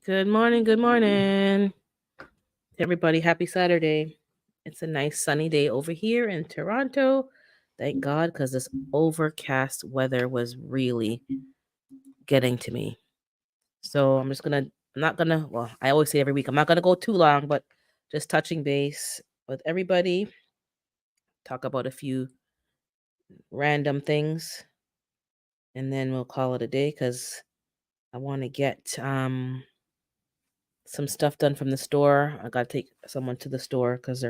Good morning. Good morning. Everybody, happy Saturday. It's a nice sunny day over here in Toronto. Thank God, because this overcast weather was really getting to me. So I'm not gonna, well, I always say every week, I'm not gonna go too long, but just touching base with everybody, talk about a few random things, and then we'll call it a day because I want to get some stuff done from the store. I got to take someone to the store because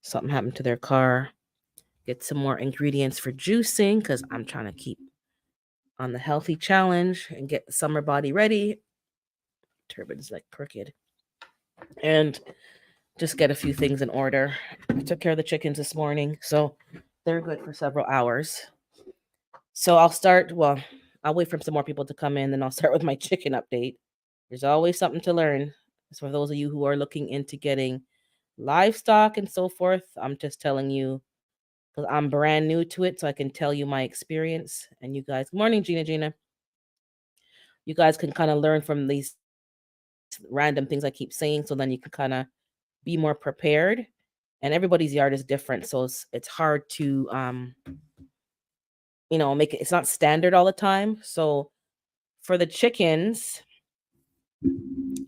something happened to their car. Get some more ingredients for juicing because I'm trying to keep on the healthy challenge and get the summer body ready. Turban's like crooked. And just get a few things in order. I took care of the chickens this morning, so they're good for several hours. So I'll wait for some more people to come in, then I'll start with my chicken update. There's always something to learn. So for those of you who are looking into getting livestock and so forth, I'm just telling you because I'm brand new to it, so I can tell you my experience. And you guys, good morning, Gina. You guys can kind of learn from these random things I keep saying, so then you can kind of be more prepared. And everybody's yard is different, so it's hard to make it. It's not standard all the time. So for the chickens,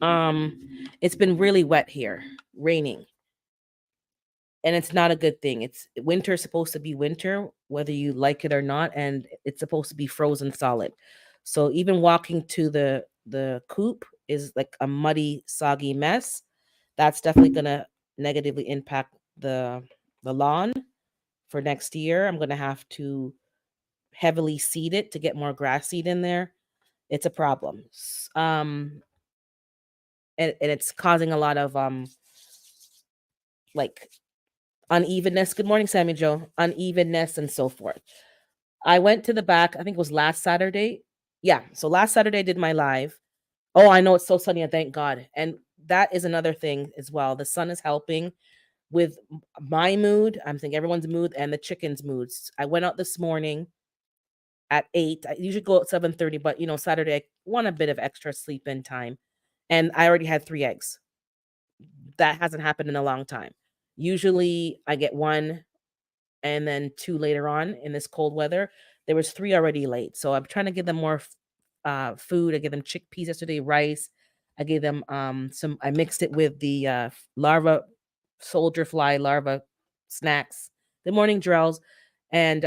um, it's been really wet here, raining, and it's not a good thing. It's winter supposed to be winter, whether you like it or not, and it's supposed to be frozen solid. So even walking to the coop is like a muddy, soggy mess. That's definitely gonna negatively impact the lawn for next year. I'm gonna have to heavily seed it to get more grass seed in there. It's a problem. And it's causing a lot of like unevenness. Good morning, Sammy Joe. Unevenness and so forth. I went to the back, I think it was last Saturday. Yeah, so last Saturday I did my live. Oh, I know it's so sunny, and thank God. And that is another thing as well. The sun is helping with my mood. I'm thinking everyone's mood and the chicken's moods. I went out this morning at 8. I usually go at 7:30, but Saturday I want a bit of extra sleep in time. And I already had 3 eggs. That hasn't happened in a long time. Usually I get 1 and then 2 later on in this cold weather. There was 3 already late. So I'm trying to give them more food. I gave them chickpeas yesterday, rice. I gave them I mixed it with the larva soldier fly larva snacks, the morning drills, and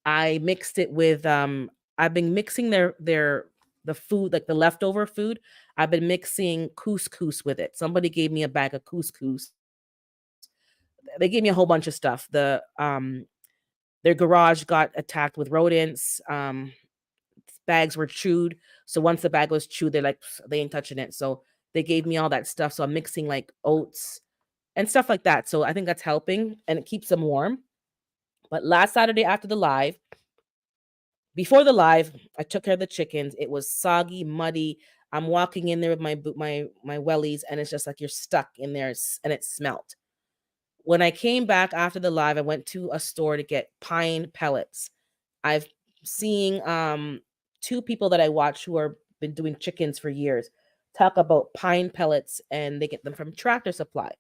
I mixed it with I've been mixing the food, like the leftover food. I've been mixing couscous with it. Somebody gave me a bag of couscous. They gave me a whole bunch of stuff. Their garage got attacked with rodents. Bags were chewed. So once the bag was chewed, they're like, they ain't touching it. So they gave me all that stuff. So I'm mixing like oats and stuff like that. So I think that's helping and it keeps them warm. But last Saturday after the live, before the live, I took care of the chickens. It was soggy, muddy. I'm walking in there with my wellies, and it's just like you're stuck in there, and it smelled. When I came back after the live, I went to a store to get pine pellets. I've seen 2 people that I watch who are been doing chickens for years talk about pine pellets, and they get them from Tractor Supply.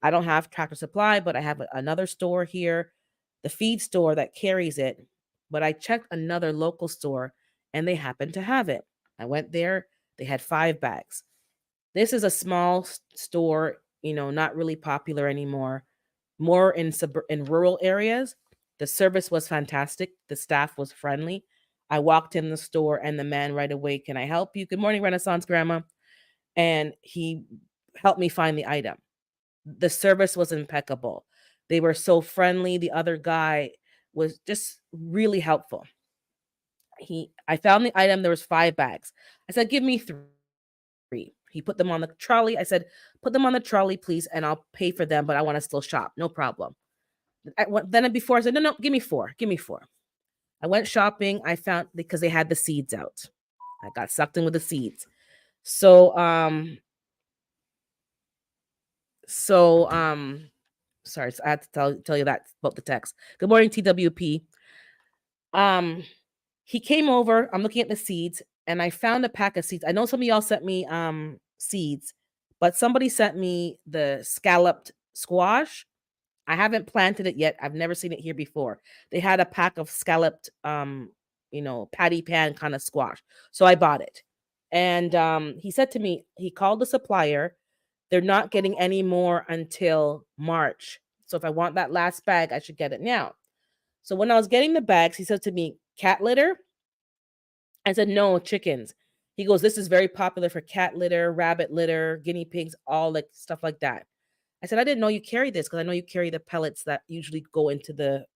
I don't have Tractor Supply, but I have another store here, the feed store that carries it. But I checked another local store, and they happened to have it. I went there; they had 5 bags. This is a small store, not really popular anymore, more in rural areas. The service was fantastic. The staff was friendly. I walked in the store and the man right away, "Can I help you? Good morning, Renaissance Grandma." And he helped me find the item. The service was impeccable. They were so friendly. The other guy was just really helpful. I found the item. There was 5 bags. I said, "Give me 3." He put them on the trolley. I said, "Put them on the trolley, please, and I'll pay for them, but I want to still shop. No problem." Then before I said, "No, no, give me 4. Give me 4." I went shopping. I found because they had the seeds out. I got sucked in with the seeds. So so sorry, so I had to tell you that about the text. Good morning, TWP. Um he came over. I'm looking at the seeds and I found a pack of seeds. I know some of y'all sent me seeds, but somebody sent me the scalloped squash. I haven't planted it yet. I've never seen it here before. They had a pack of scalloped patty pan kind of squash. So I bought it. And he said to me, he called the supplier. They're not getting any more until March. So if I want that last bag, I should get it now. So when I was getting the bags, he said to me, cat litter? I said, no, chickens. He goes, this is very popular for cat litter, rabbit litter, guinea pigs, all like stuff like that. I said, I didn't know you carry this because I know you carry the pellets that usually go into the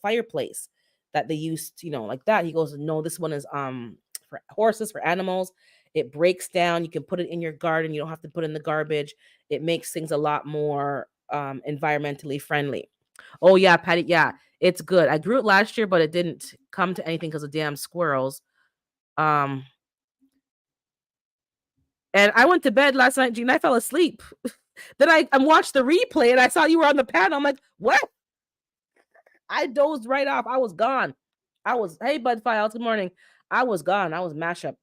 fireplace that they use, like that. He goes, no, this one is for horses, for animals. It breaks down. You can put it in your garden. You don't have to put it in the garbage. It makes things a lot more environmentally friendly. Oh yeah, Patty. Yeah, it's good. I grew it last year, but it didn't come to anything because of damn squirrels. Um, and I went to bed last night, Gene. I fell asleep. Then I watched the replay and I saw you were on the panel. I'm like, what? I dozed right off. I was gone. Hey, Bud Files, good morning. I was gone. I was mashed up.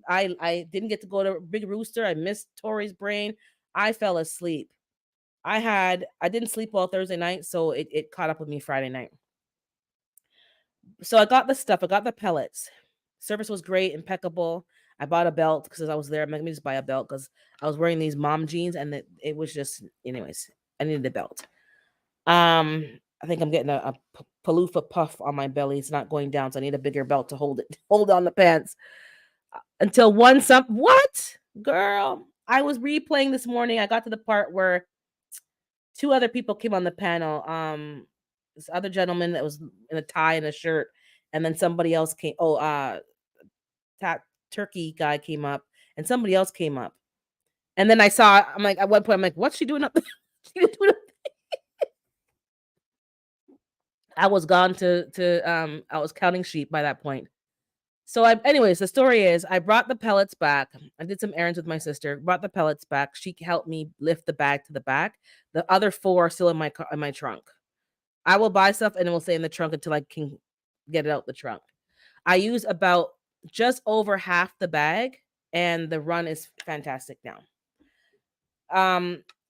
I didn't get to go to Big Rooster. I missed Tori's brain. I fell asleep. I didn't sleep well Thursday night, so it caught up with me Friday night. So I got the stuff. I got the pellets. Service was great, impeccable. I bought a belt because I was there. Let me just buy a belt because I was wearing these mom jeans and it was just, anyways, I needed a belt. I think I'm getting a paloofa puff on my belly. It's not going down, so I need a bigger belt to hold on the pants. Until what? Girl, I was replaying this morning. I got to the part where two other people came on the panel. This other gentleman that was in a tie and a shirt, and then somebody else came. Turkey guy came up, and somebody else came up. And then I'm like, at one point, I'm like, what's she doing up there? I was gone I was counting sheep by that point. So anyways, the story is I brought the pellets back. I did some errands with my sister, brought the pellets back. She helped me lift the bag to the back. The other 4 are still in my trunk. I will buy stuff and it will stay in the trunk until I can get it out the trunk. I use about just over half the bag and the run is fantastic now.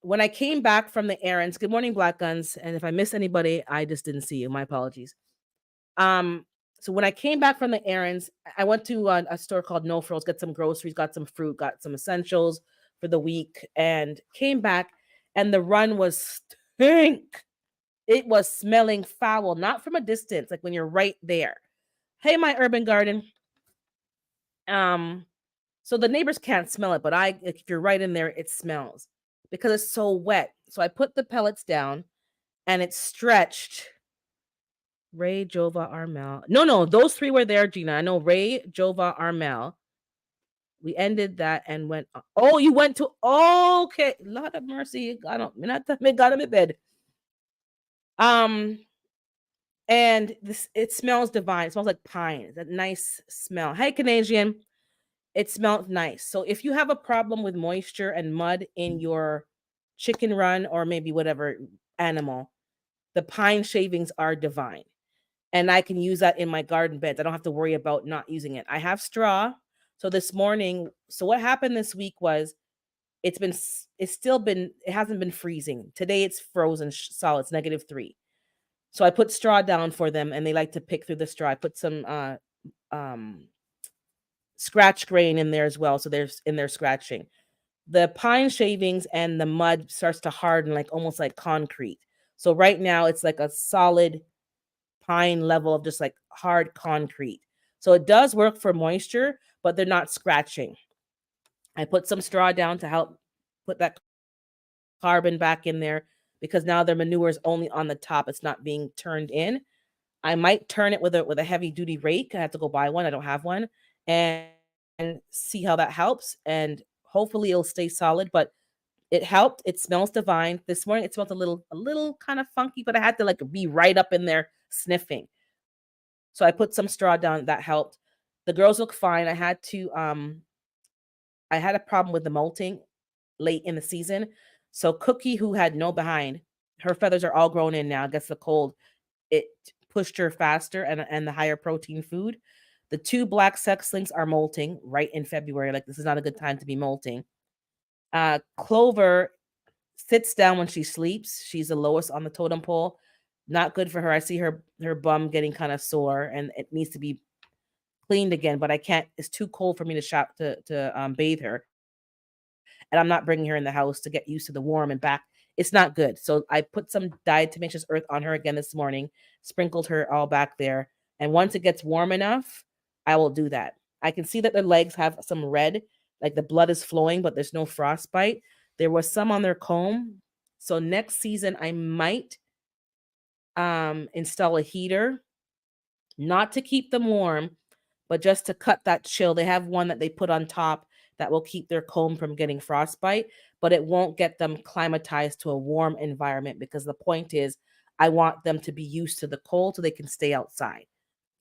When I came back from the errands, good morning, Black Guns. And if I missed anybody, I just didn't see you. My apologies. So when I came back from the errands, I went to a store called No Frills, got some groceries, got some fruit, got some essentials for the week, and came back, and the run was stink. It was smelling foul, not from a distance, like when you're right there. Hey, my urban garden. So the neighbors can't smell it, but if you're right in there, it smells because it's so wet. So I put the pellets down, and it stretched. Ray, Jova, Armel. No, those 3 were there, Gina. I know Ray, Jova, Armel. We ended that and went. Oh, you went to. Okay, Lord of mercy. I don't. Got him in bed. And it smells divine. It smells like pine. It's a nice smell. Hey, Canadian. It smells nice. So if you have a problem with moisture and mud in your chicken run or maybe whatever animal, the pine shavings are divine. And I can use that in my garden beds. I don't have to worry about not using it. I have straw. So this morning, what happened this week was it hasn't been freezing. Today it's frozen solid. It's -3. So I put straw down for them and they like to pick through the straw. I put some scratch grain in there as well. So there's in there scratching. The pine shavings and the mud starts to harden like almost like concrete. So right now it's like a solid pine level of just like hard concrete. So it does work for moisture, but they're not scratching. I put some straw down to help put that carbon back in there because now their manure is only on the top. It's not being turned in. I might turn it with a heavy duty rake. I have to go buy one. I don't have one, and see how that helps. And hopefully it'll stay solid, but it helped. It smells divine. This morning it smelled a little kind of funky, but I had to like be right up in there sniffing. So I put some straw down. That helped. The girls look fine. I had a problem with the molting late in the season. So Cookie, who had no behind, her feathers are all grown in now. I guess the cold, it pushed her faster and the higher protein food. The 2 black sex-links are molting right in February. Like, this is not a good time to be molting. Clover sits down when she sleeps. She's the lowest on the totem pole. Not good for her. I see her bum getting kind of sore, and it needs to be cleaned again. But I can't. It's too cold for me to bathe her, and I'm not bringing her in the house to get used to the warm and back. It's not good. So I put some diatomaceous earth on her again this morning. Sprinkled her all back there, and once it gets warm enough, I will do that. I can see that their legs have some red, like the blood is flowing, but there's no frostbite. There was some on their comb. So next season I might install a heater, not to keep them warm, but just to cut that chill. They have one that they put on top that will keep their comb from getting frostbite, but it won't get them climatized to a warm environment, because the point is I want them to be used to the cold so they can stay outside.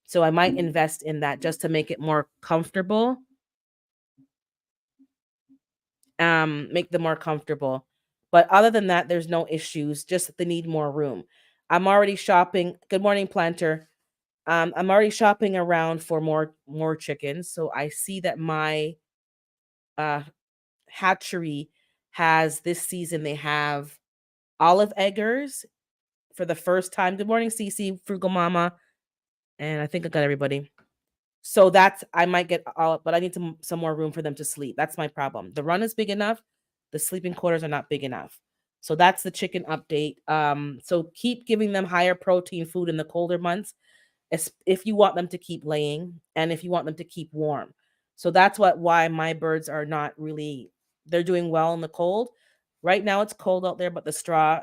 So I might invest in that just to make it more comfortable. Make them more comfortable. But other than that, there's no issues. Just they need more room. I'm already shopping. Good morning, planter. I'm already shopping around for more chickens. So I see that my uh hatchery has this season. They have olive eggers for the first time. Good morning, Cece, Frugal Mama, and I think I got everybody. So that's I might get all, but I need some more room for them to sleep. That's my problem. The run is big enough. The sleeping quarters are not big enough. So that's the chicken update. So keep giving them higher protein food in the colder months, if you want them to keep laying and if you want them to keep warm. So that's why my birds are not really, they're doing well in the cold. Right now it's cold out there, but the straw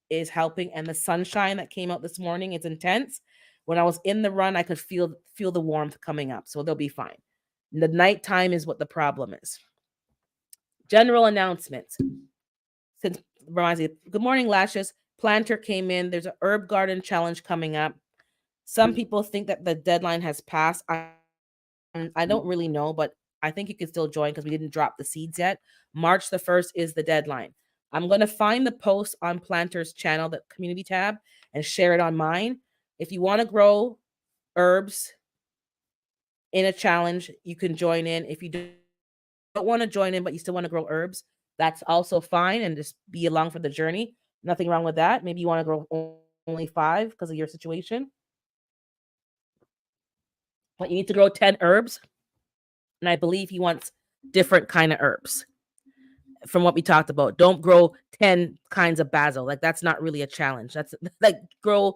is helping, and the sunshine that came out this morning is intense. When I was in the run, I could feel the warmth coming up, so they'll be fine. The nighttime is what the problem is. General announcements. Since reminds me, good morning, Lashes. Planter came in. There's an herb garden challenge coming up. Some people think that the deadline has passed. I don't really know, but I think you can still join because we didn't drop the seeds yet. March the 1st is the deadline. I'm going to find the post on Planter's channel, the community tab, and share it on mine. If you want to grow herbs in a challenge, you can join in. If you don't want to join in, but you still want to grow herbs, that's also fine, and just be along for the journey. Nothing wrong with that. Maybe you want to grow only 5 because of your situation, but you need to grow 10 herbs. And I believe he wants different kind of herbs from what we talked about. Don't grow 10 kinds of basil. Like, that's not really a challenge. That's like, grow,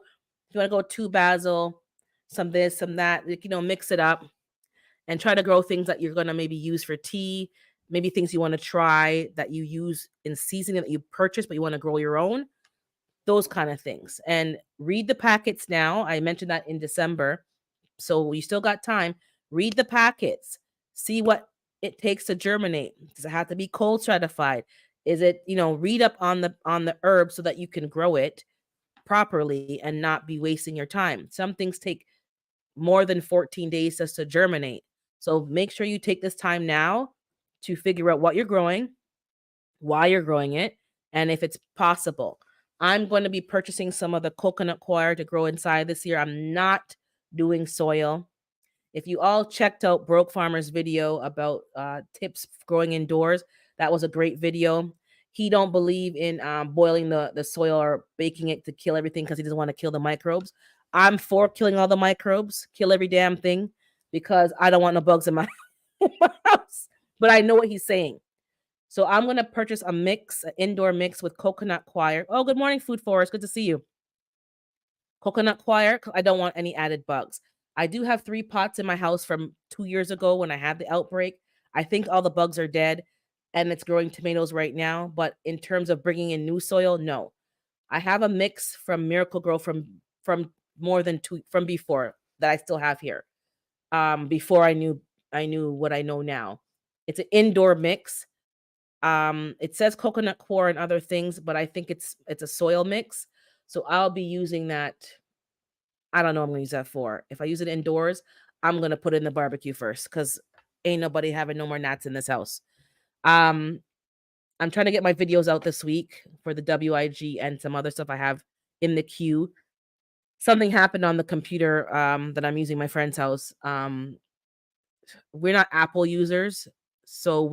if you want to go 2 basil, some this, some that, like, mix it up and try to grow things that you're going to maybe use for tea, maybe things you want to try that you use in seasoning that you purchase, but you want to grow your own, those kind of things. And read the packets now. I mentioned that in December. So you still got time. Read the packets. See what it takes to germinate. Does it have to be cold stratified? Is it, read up on the herb so that you can grow it properly and not be wasting your time. Some things take more than 14 days just to germinate. So make sure you take this time now to figure out what you're growing, why you're growing it, and if it's possible. I'm going to be purchasing some of the coconut coir to grow inside this year. I'm not doing soil. If you all checked out Broke Farmer's video about tips growing indoors, that was a great video. He don't believe in boiling the soil or baking it to kill everything because he doesn't want to kill the microbes. I'm for killing all the microbes, kill every damn thing, because I don't want no bugs in my, in my house. But I know what he's saying. So I'm going to purchase a mix, an indoor mix with coconut coir. Oh, good morning, Food Forest. Good to see you. Coconut coir. I don't want any added bugs. I do have 3 pots in my house from 2 years ago when I had the outbreak. I think all the bugs are dead, and it's growing tomatoes right now. But in terms of bringing in new soil, no. I have a mix from Miracle Grow from more than 2 from before that I still have here. Before I knew what I know now. It's an indoor mix. It says coconut coir and other things, but I think it's a soil mix. So I'll be using that. I don't know what I'm gonna use that for. If I use it indoors, I'm gonna put it in the barbecue first, because ain't nobody having no more gnats in this house. Um, I'm trying to get my videos out this week for the WIG and some other stuff I have in the queue. Something happened on the computer that I'm using my friend's house. we're not Apple users, so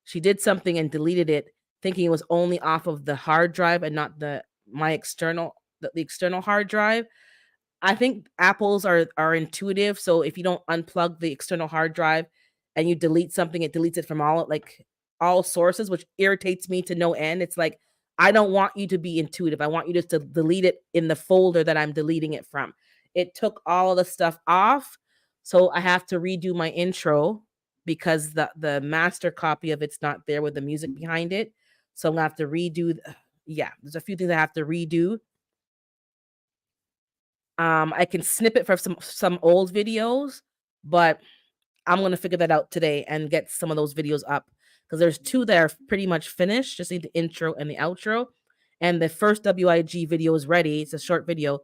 she did something and deleted it, thinking it was only off of the hard drive and not my external the external hard drive. I think Apples are intuitive, so if you don't unplug the external hard drive and you delete something, it deletes it from all sources, which irritates me to no end. It's like, I don't want you to be intuitive. I want you just to delete it in the folder that I'm deleting it from. It took all of the stuff off, so I have to redo my intro because the master copy of it's not there with the music behind it. So I'm gonna have to redo. Yeah, there's a few things I have to redo. I can snip it from some old videos, but I'm gonna figure that out today and get some of those videos up because there's two that are pretty much finished. Just need the intro and the outro, and the first WIG video is ready. It's a short video.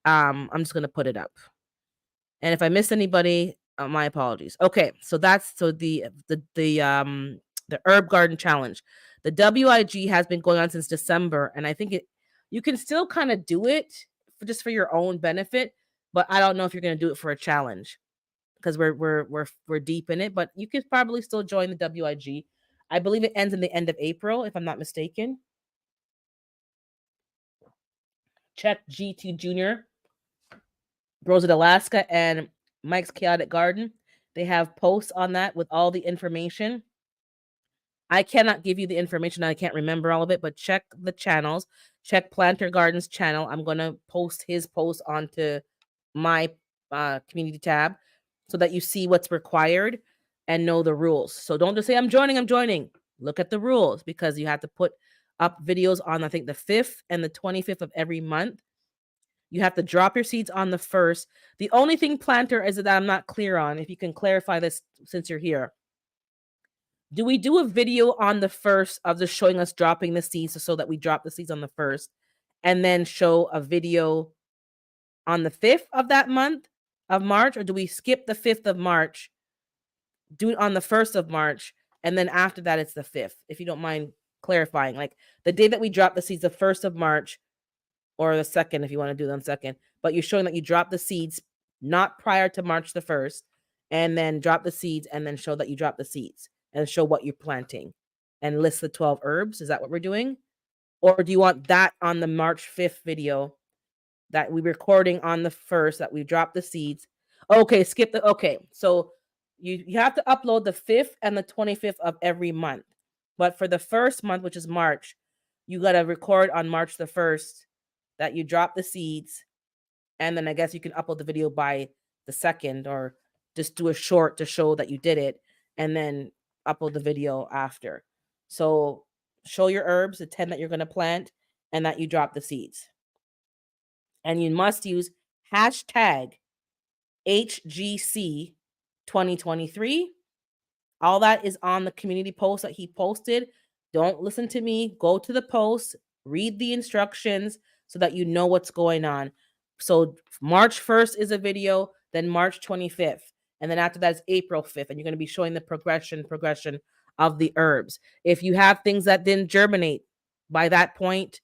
I'm just gonna put it up, and if I miss anybody, my apologies. Okay, so that's the herb garden challenge. The WIG has been going on since December, and I think you can still kind of do it just for your own benefit, but I don't know if you're gonna do it for a challenge because we're deep in it. But you could probably still join the WIG. I believe it ends in the end of April, if I'm not mistaken. Check G2 Junior, Rose of Alaska, and Mike's Chaotic Garden. They have posts on that with all the information. I cannot give you the information. I can't remember all of it, but check the channels. Check Planter Garden's channel. I'm going to post his post onto my community tab so that you see what's required and know the rules. So don't just say, I'm joining. Look at the rules because you have to put up videos on, I think, the 5th and the 25th of every month. You have to drop your seeds on the 1st. The only thing, Planter, is that I'm not clear on, if you can clarify this since you're here. Do we do a video on the 1st of just showing us dropping the seeds so that we drop the seeds on the 1st and then show a video on the 5th of that month of March? Or do we skip the 5th of March, do it on the 1st of March, and then after that it's the 5th? If you don't mind clarifying, like the day that we drop the seeds, the 1st of March, or the 2nd if you want to do them 2nd, but you're showing that you drop the seeds not prior to March the 1st, and then drop the seeds and then show that you drop the seeds and show what you're planting and list the 12 herbs. Is that what we're doing? Or do you want that on the March 5th video that we're recording on the 1st, that we drop the seeds? Okay, okay. So you have to upload the 5th and the 25th of every month. But for the first month, which is March, you got to record on March the 1st that you drop the seeds. And then I guess you can upload the video by the 2nd, or just do a short to show that you did it and then upload the video after. So show your herbs, the 10 that you're going to plant, and that you drop the seeds. And you must use hashtag HGC 2023. All that is on the community post that he posted. Don't listen to me. Go to the post, read the instructions so that you know what's going on. So March 1st is a video, then March 25th. And then after that is April 5th. And you're going to be showing the progression of the herbs. If you have things that didn't germinate by that point,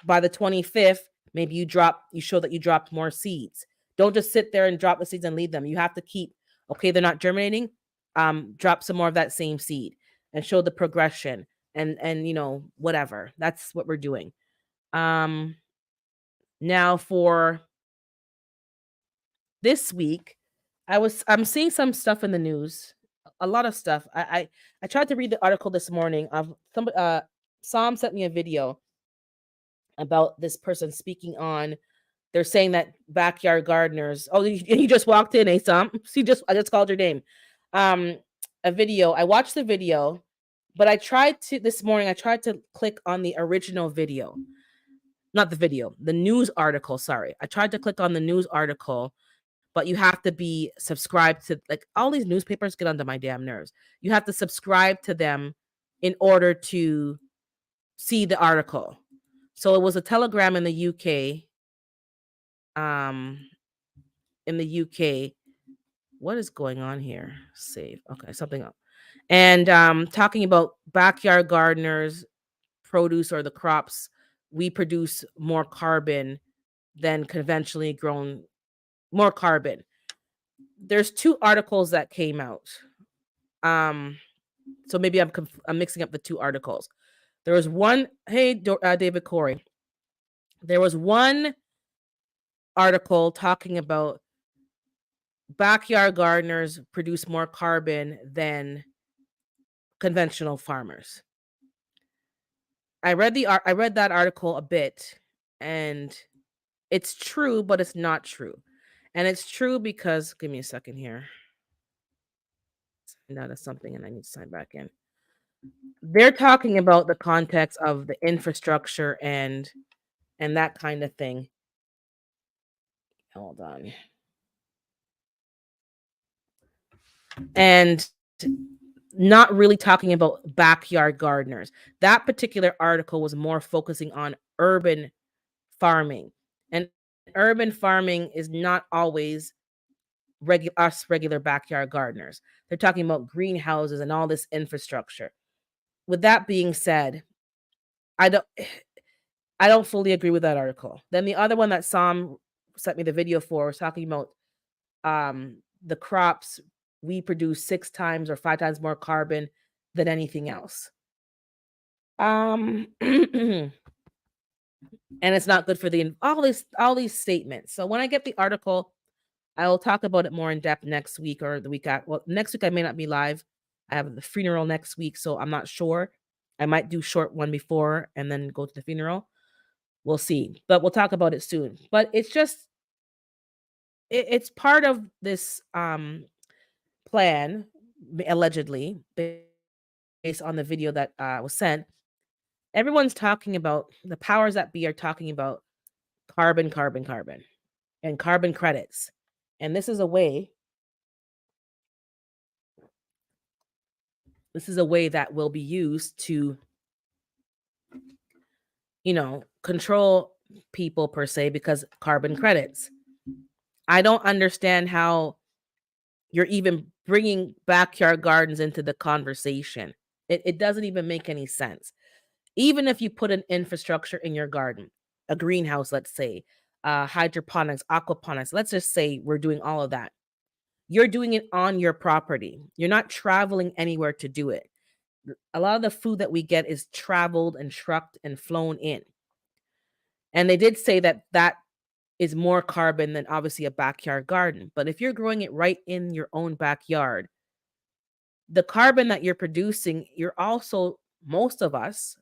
by the 25th, maybe you show that you dropped more seeds. Don't just sit there and drop the seeds and leave them. You have to keep, okay, they're not germinating. Drop some more of that same seed and show the progression and whatever. That's what we're doing. Now for this week, I'm seeing some stuff in the news, a lot of stuff. I tried to read the article this morning of Sam sent me a video about this person speaking on. They're saying that backyard gardeners. Oh, you just walked in, Sam. I just called your name. A video. I watched the video, but this morning I tried to click on the original video. Not the video, the news article, sorry. I tried to click on the news article, but you have to be subscribed to, like, all these newspapers get under my damn nerves. You have to subscribe to them in order to see the article. So it was a telegram in the UK. What is going on here? Save. Okay, something else. And talking about backyard gardeners, produce, or the crops, we produce more carbon than conventionally grown, more carbon. there's two articles that came out. Um, so maybe I'm mixing up the two articles. There was one. Hey, David Corey. There was one article talking about backyard gardeners produce more carbon than conventional farmers. I read that article a bit, and it's true, but it's not true. And it's true because give me a second here. Sign out of something and I need to sign back in. They're talking about the context of the infrastructure and that kind of thing. Hold on. And not really talking about backyard gardeners. That particular article was more focusing on urban farming. And urban farming is not always regular backyard gardeners. They're talking about greenhouses and all this infrastructure. With that being said, I don't I don't fully agree with that article. Then the other one that Sam sent me the video for was talking about the crops we produce 6 times or 5 times more carbon than anything else. And it's not good for the all these statements. So when I get the article, I will talk about it more in depth next week or the week after. Well, next week I may not be live. I have the funeral next week, so I'm not sure. I might do short one before and then go to the funeral. We'll see. But we'll talk about it soon. But it's just it's part of this plan, allegedly, based on the video that was sent. Everyone's talking about the powers that be are talking about carbon, carbon, carbon, and carbon credits. And this is a way that will be used to, control people per se because carbon credits. I don't understand how you're even bringing backyard gardens into the conversation. It doesn't even make any sense. Even if you put an infrastructure in your garden, a greenhouse, let's say, hydroponics, aquaponics, let's just say we're doing all of that. You're doing it on your property. You're not traveling anywhere to do it. A lot of the food that we get is traveled and trucked and flown in. And they did say that that is more carbon than obviously a backyard garden. But if you're growing it right in your own backyard, the carbon that you're producing, you're also, most of us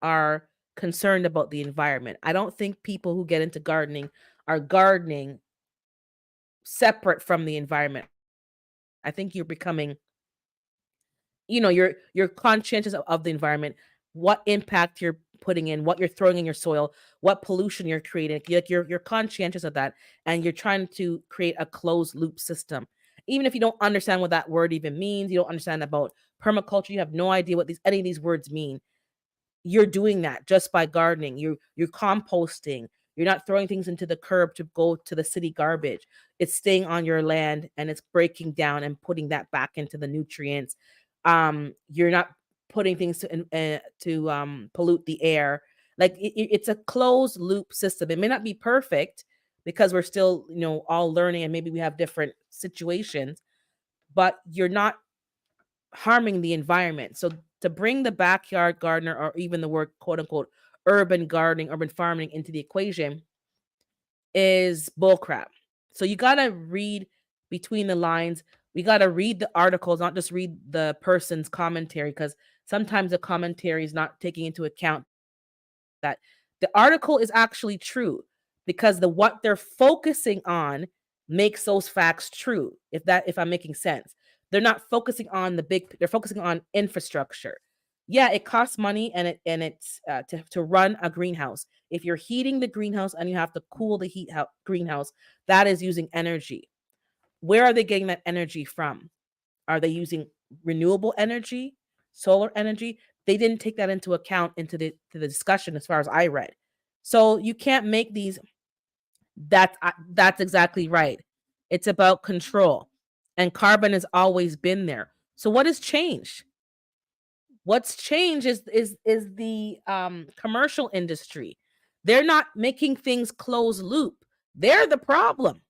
are concerned about the environment. I don't think people who get into gardening are gardening separate from the environment. I think you're becoming, you're conscientious of the environment, what impact you're putting in, what you're throwing in your soil, what pollution you're creating. Like you're conscientious of that, and you're trying to create a closed loop system. Even if you don't understand what that word even means, you don't understand about permaculture, you have no idea what any of these words mean. You're doing that just by gardening. You're composting. You're not throwing things into the curb to go to the city garbage. It's staying on your land and it's breaking down and putting that back into the nutrients. You're not putting things to pollute the air. Like it's a closed loop system. It may not be perfect because we're still, all learning and maybe we have different situations, but you're not harming the environment. So to bring the backyard gardener or even the word quote unquote urban gardening, urban farming into the equation is bullcrap. So you got to read between the lines. We got to read the articles, not just read the person's commentary, because sometimes the commentary is not taking into account that the article is actually true because what they're focusing on makes those facts true. If I'm making sense, they're not focusing on they're focusing on infrastructure. Yeah, it costs money and it's to run a greenhouse. If you're heating the greenhouse and you have to cool the greenhouse, that is using energy. Where are they getting that energy from? Are they using renewable energy, solar energy? They didn't take that into account into the discussion as far as I read. So you can't make these. That's exactly right. It's about control, and carbon has always been there. So what has changed? What's changed is the commercial industry. They're not making things closed loop. They're the problem.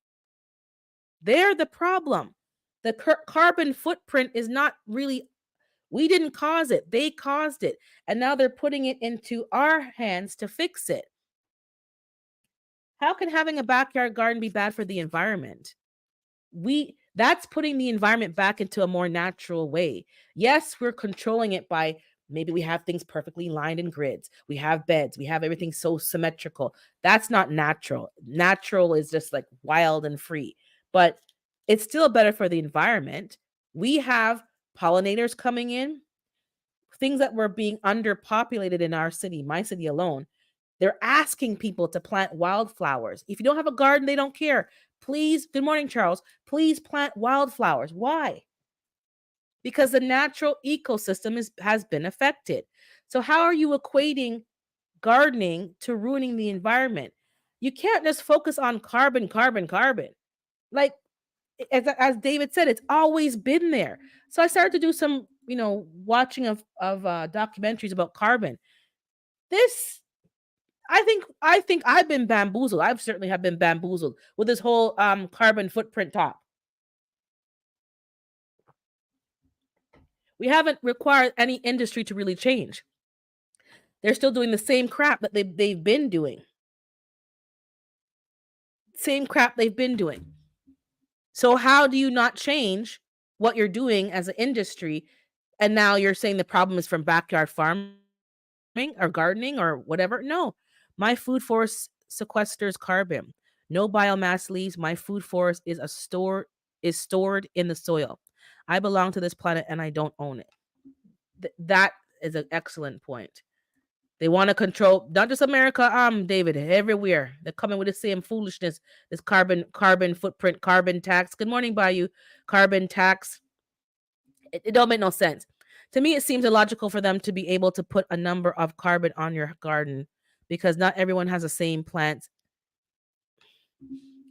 They're the problem. The carbon footprint is not really, we didn't cause it. They caused it. And now they're putting it into our hands to fix it. How can having a backyard garden be bad for the environment? That's putting the environment back into a more natural way. Yes, we're controlling it by, maybe we have things perfectly lined in grids. We have beds, we have everything so symmetrical. That's not natural. Natural is just like wild and free. But it's still better for the environment. We have pollinators coming in, things that were being underpopulated in our city, my city alone. They're asking people to plant wildflowers. If you don't have a garden, they don't care. Please, good morning, Charles. Please plant wildflowers. Why? Because the natural ecosystem has been affected. So, how are you equating gardening to ruining the environment? You can't just focus on carbon, carbon, carbon. Like, as David said, it's always been there. So I started to do some, watching of documentaries about carbon. This, I think I've been bamboozled. I've certainly have been bamboozled with this whole carbon footprint talk. We haven't required any industry to really change. They're still doing the same crap that they've been doing. Same crap they've been doing. So how do you not change what you're doing as an industry? And now you're saying the problem is from backyard farming or gardening or whatever? No. My food forest sequesters carbon. No biomass leaves. My food forest is stored in the soil. I belong to this planet and I don't own it. That is an excellent point. They want to control not just America, David, everywhere. They're coming with the same foolishness, this carbon footprint, carbon tax. Good morning, Bayou. Carbon tax. It don't make no sense. To me, it seems illogical for them to be able to put a number of carbon on your garden because not everyone has the same plants.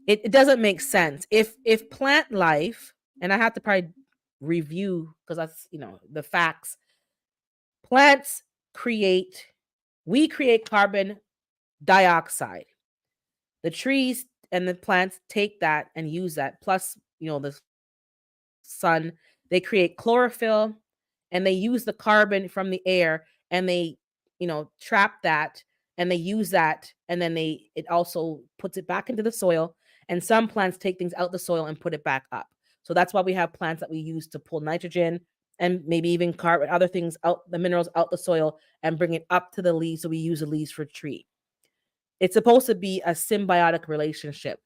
It doesn't make sense. If plant life, and I have to probably review because that's the facts. Plants create, we create carbon dioxide. The trees and the plants take that and use that. Plus, the sun, they create chlorophyll and they use the carbon from the air and they, trap that and they use that and then it also puts it back into the soil. And some plants take things out the soil and put it back up. So that's why we have plants that we use to pull nitrogen and maybe even carbon, other things out, the minerals out the soil and bring it up to the leaves. So we use the leaves for tree. It's supposed to be a symbiotic relationship.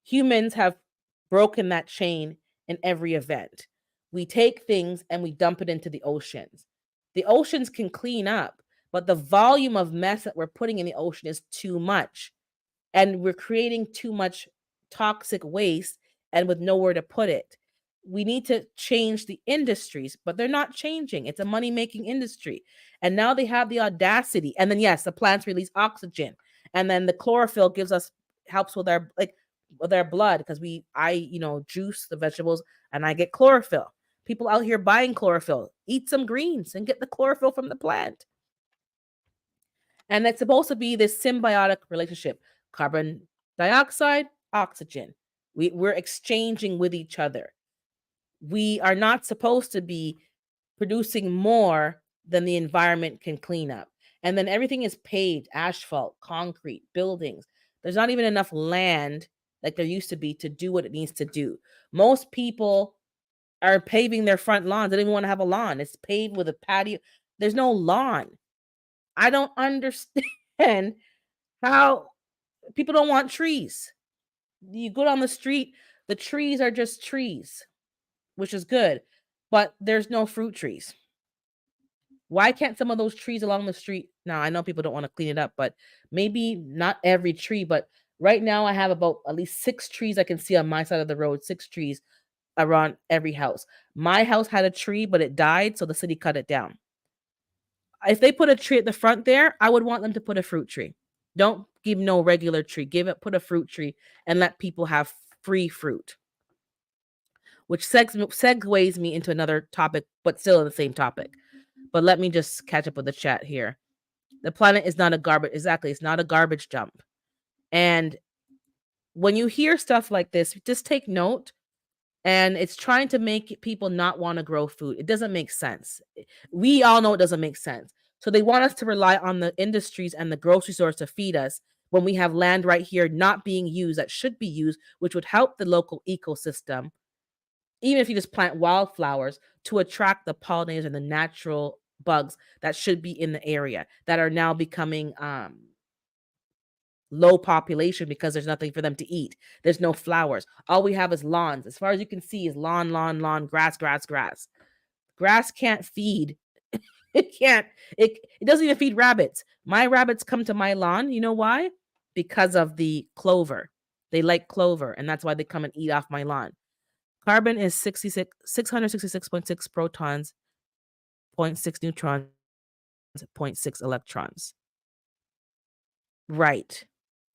Humans have broken that chain in every event. We take things and we dump it into the oceans. The oceans can clean up, but the volume of mess that we're putting in the ocean is too much. And we're creating too much toxic waste and with nowhere to put it. We need to change the industries, but they're not changing. It's a money making industry. And now they have the audacity. And then, yes, the plants release oxygen. And then the chlorophyll helps with our blood because I juice the vegetables and I get chlorophyll. People out here buying chlorophyll, eat some greens and get the chlorophyll from the plant. And it's supposed to be this symbiotic relationship, carbon dioxide, oxygen. We're exchanging with each other. We are not supposed to be producing more than the environment can clean up. And then everything is paved, asphalt, concrete, buildings. There's not even enough land like there used to be to do what it needs to do. Most people are paving their front lawns. They don't even want to have a lawn. It's paved with a patio. There's no lawn. I don't understand how people don't want trees. You go down the street, the trees are just trees, which is good, but there's no fruit trees. Why can't some of those trees along the street? Now, I know people don't want to clean it up, but maybe not every tree, but right now I have about at least 6 trees I can see on my side of the road, 6 trees around every house. My house had a tree, but it died, so the city cut it down. If they put a tree at the front there, I would want them to put a fruit tree. Don't give no regular tree. Put a fruit tree and let people have free fruit. Which segues me into another topic, but still in the same topic. But let me just catch up with the chat here. The planet is not a garbage. Exactly. It's not a garbage dump. And when you hear stuff like this, just take note and it's trying to make people not want to grow food. It doesn't make sense. We all know it doesn't make sense. So they want us to rely on the industries and the grocery stores to feed us when we have land right here not being used that should be used, which would help the local ecosystem. Even if you just plant wildflowers to attract the pollinators and the natural bugs that should be in the area that are now becoming low population because there's nothing for them to eat. There's no flowers. All we have is lawns. As far as you can see is lawn, lawn, lawn, grass, grass, grass. Grass can't feed. It can't. It doesn't even feed rabbits. My rabbits come to my lawn. You know why? Because of the clover. They like clover, and that's why they come and eat off my lawn. Carbon is 666.6 protons, zero point 0.6 neutrons, zero point 0.6 electrons. Right.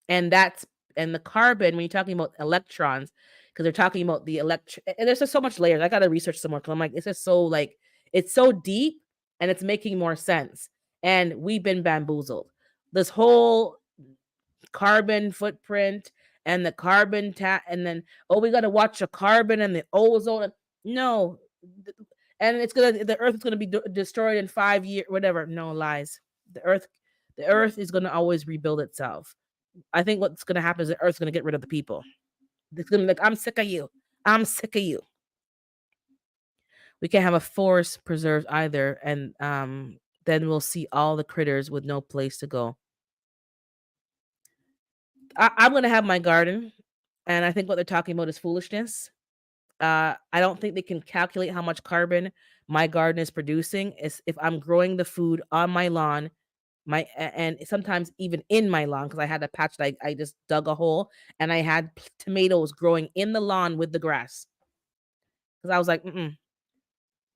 And that's and the carbon when you're talking about electrons, because they're talking about the and there's just so much layers. I gotta research some more because I'm like, it's just so like it's so deep and it's making more sense. And we've been bamboozled. This whole carbon footprint and the and then we gotta watch the carbon and the ozone. No, and the earth is gonna be destroyed in 5 years, whatever. No lies. The earth is gonna always rebuild itself. I think what's gonna happen is the earth's gonna get rid of the people. It's gonna be like, I'm sick of you. I'm sick of you. We can't have a forest preserved either, and then we'll see all the critters with no place to go. I'm gonna have my garden, and I think what they're talking about is foolishness. I don't think they can calculate how much carbon my garden is producing. Is if I'm growing the food on my lawn, and sometimes even in my lawn because I had a patch that I just dug a hole and I had tomatoes growing in the lawn with the grass because I was like, mm-mm.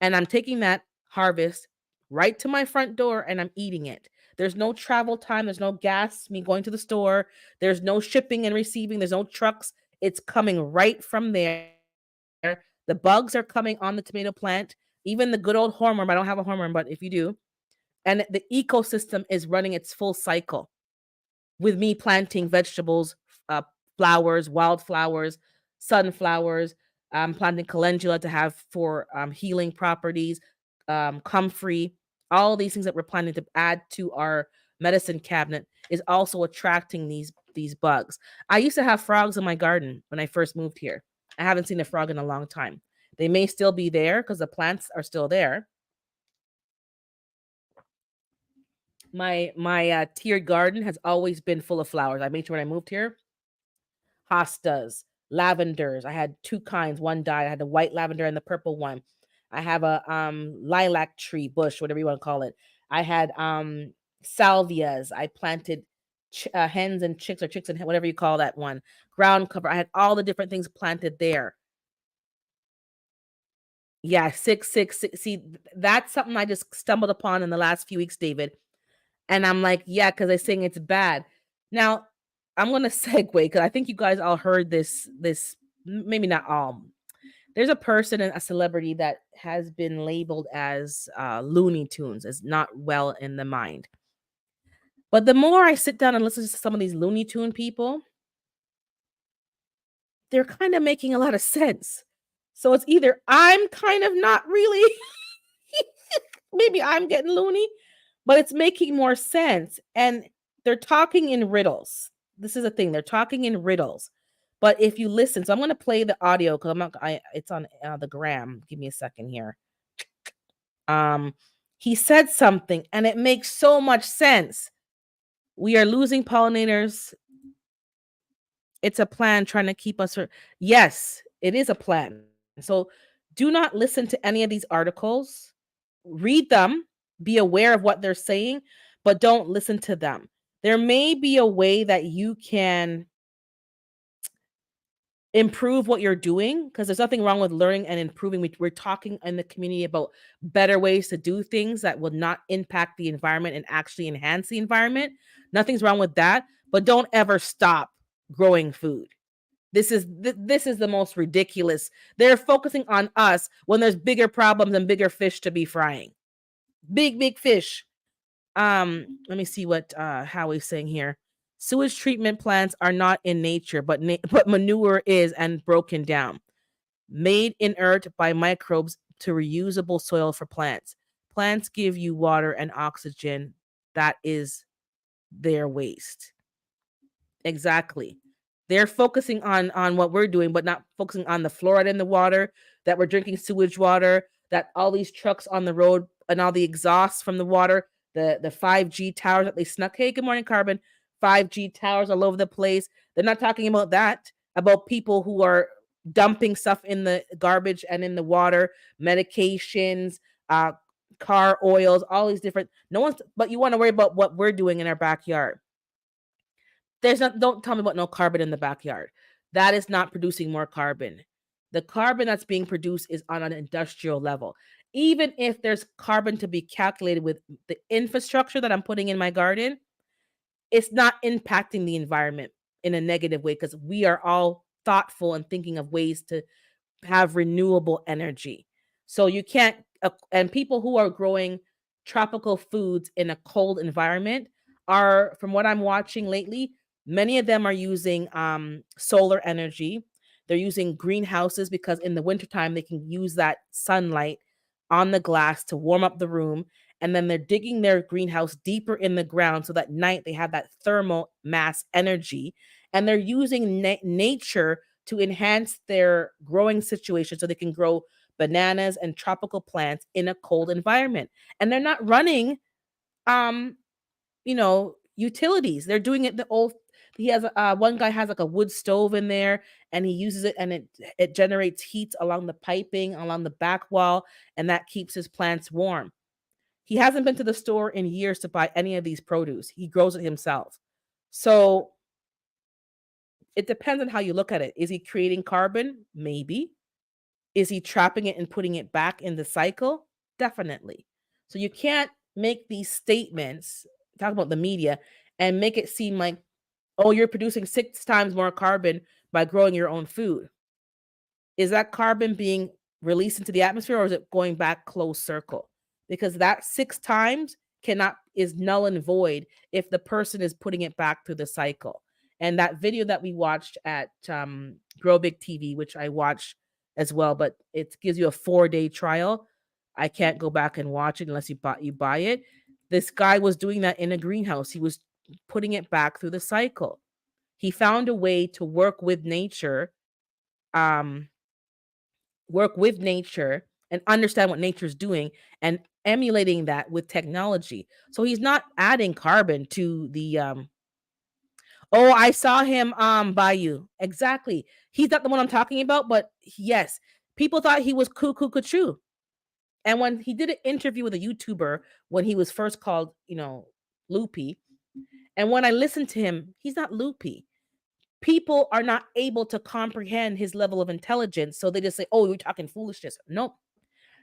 And I'm taking that harvest right to my front door and I'm eating it. There's no travel time. There's no gas, me going to the store. There's no shipping and receiving. There's no trucks. It's coming right from there. The bugs are coming on the tomato plant. Even the good old hornworm. I don't have a hornworm, but if you do, and the ecosystem is running its full cycle with me planting vegetables, uh, flowers, wildflowers, sunflowers. I'm planting calendula to have for healing properties, comfrey. All these things that we're planning to add to our medicine cabinet is also attracting these bugs. I used to have frogs in my garden when I first moved here. I haven't seen a frog in a long time. They may still be there because the plants are still there. My tiered garden has always been full of flowers. I made sure when I moved here, hostas, lavenders. I had two kinds. One died. I had the white lavender and the purple one. I have a lilac tree bush, whatever you want to call it. I had salvias. I planted hens and chicks or chicks and whatever you call that one. Ground cover. I had all the different things planted there. Yeah, 666. See, that's something I just stumbled upon in the last few weeks, David. And I'm like, yeah, because they're saying it's bad. Now, I'm gonna segue because I think you guys all heard this maybe not all. There's a person and a celebrity that has been labeled as Looney Tunes, as not well in the mind. But the more I sit down and listen to some of these Looney Tune people, they're kind of making a lot of sense. So it's either I'm kind of not really, maybe I'm getting loony, but it's making more sense. And they're talking in riddles. This is a thing. They're talking in riddles. But if you listen, so I'm going to play the audio because I'm not. It's on the gram. Give me a second here. Um, he said something, and it makes so much sense. We are losing pollinators. It's a plan trying to keep us. Yes, it is a plan. So do not listen to any of these articles. Read them, be aware of what they're saying, but don't listen to them. There may be a way that you can improve what you're doing because there's nothing wrong with learning and improving. We're talking in the community about better ways to do things that will not impact the environment and actually enhance the environment. Nothing's wrong with that, but don't ever stop growing food. This is the most ridiculous. They're focusing on us when there's bigger problems and bigger fish to be frying. Big fish. Let me see what Howie's saying here. Sewage treatment plants are not in nature, but but manure is and broken down. made inert by microbes to reusable soil for plants. Plants give you water and oxygen. That is their waste. Exactly. They're focusing on what we're doing, but not focusing on the fluoride in the water, that we're drinking sewage water, that all these trucks on the road and all the exhausts from the water, the 5G towers that they snuck. Hey, good morning, Carbon. 5G towers all over the place. They're not talking about that, about people who are dumping stuff in the garbage and in the water, medications, uh, car oils, all these different. No one's, but you want to worry about what we're doing in our backyard. There's not, don't tell me about no carbon in the backyard. That is not producing more carbon. The carbon that's being produced is on an industrial level. Even if there's carbon to be calculated with the infrastructure that I'm putting in my garden, it's not impacting the environment in a negative way because we are all thoughtful and thinking of ways to have renewable energy. So you can't, and people who are growing tropical foods in a cold environment are, from what I'm watching lately, many of them are using solar energy. They're using greenhouses because in the wintertime they can use that sunlight on the glass to warm up the room. And then they're digging their greenhouse deeper in the ground so that night they have that thermal mass energy. And they're using nature to enhance their growing situation so they can grow bananas and tropical plants in a cold environment. And they're not running um utilities. They're doing it the old, he has one guy has like a wood stove in there and he uses it and it generates heat along the piping, along the back wall, and that keeps his plants warm. He hasn't been to the store in years to buy any of these produce. He grows it himself. So it depends on how you look at it. Is he creating carbon? Maybe. Is he trapping it and putting it back in the cycle? Definitely. So you can't make these statements, talk about the media, and make it seem like, oh, you're producing 6 times more carbon by growing your own food. Is that carbon being released into the atmosphere or is it going back closed circle? Because that 6 times cannot, is null and void if the person is putting it back through the cycle. And that video that we watched at Grow Big TV, which I watched as well, but it gives you a 4-day trial. I can't go back and watch it unless you buy it. This guy was doing that in a greenhouse. He was putting it back through the cycle. He found a way to um, work with nature and understand what nature's doing and emulating that with technology. So he's not adding carbon to the oh, I saw him by you. Exactly. He's not the one I'm talking about, but yes, people thought he was cuckoo cuckoo. And when he did an interview with a YouTuber when he was first called, Loopy, and when I listened to him, he's not loopy. People are not able to comprehend his level of intelligence, so they just say, "Oh, you're talking foolishness." No,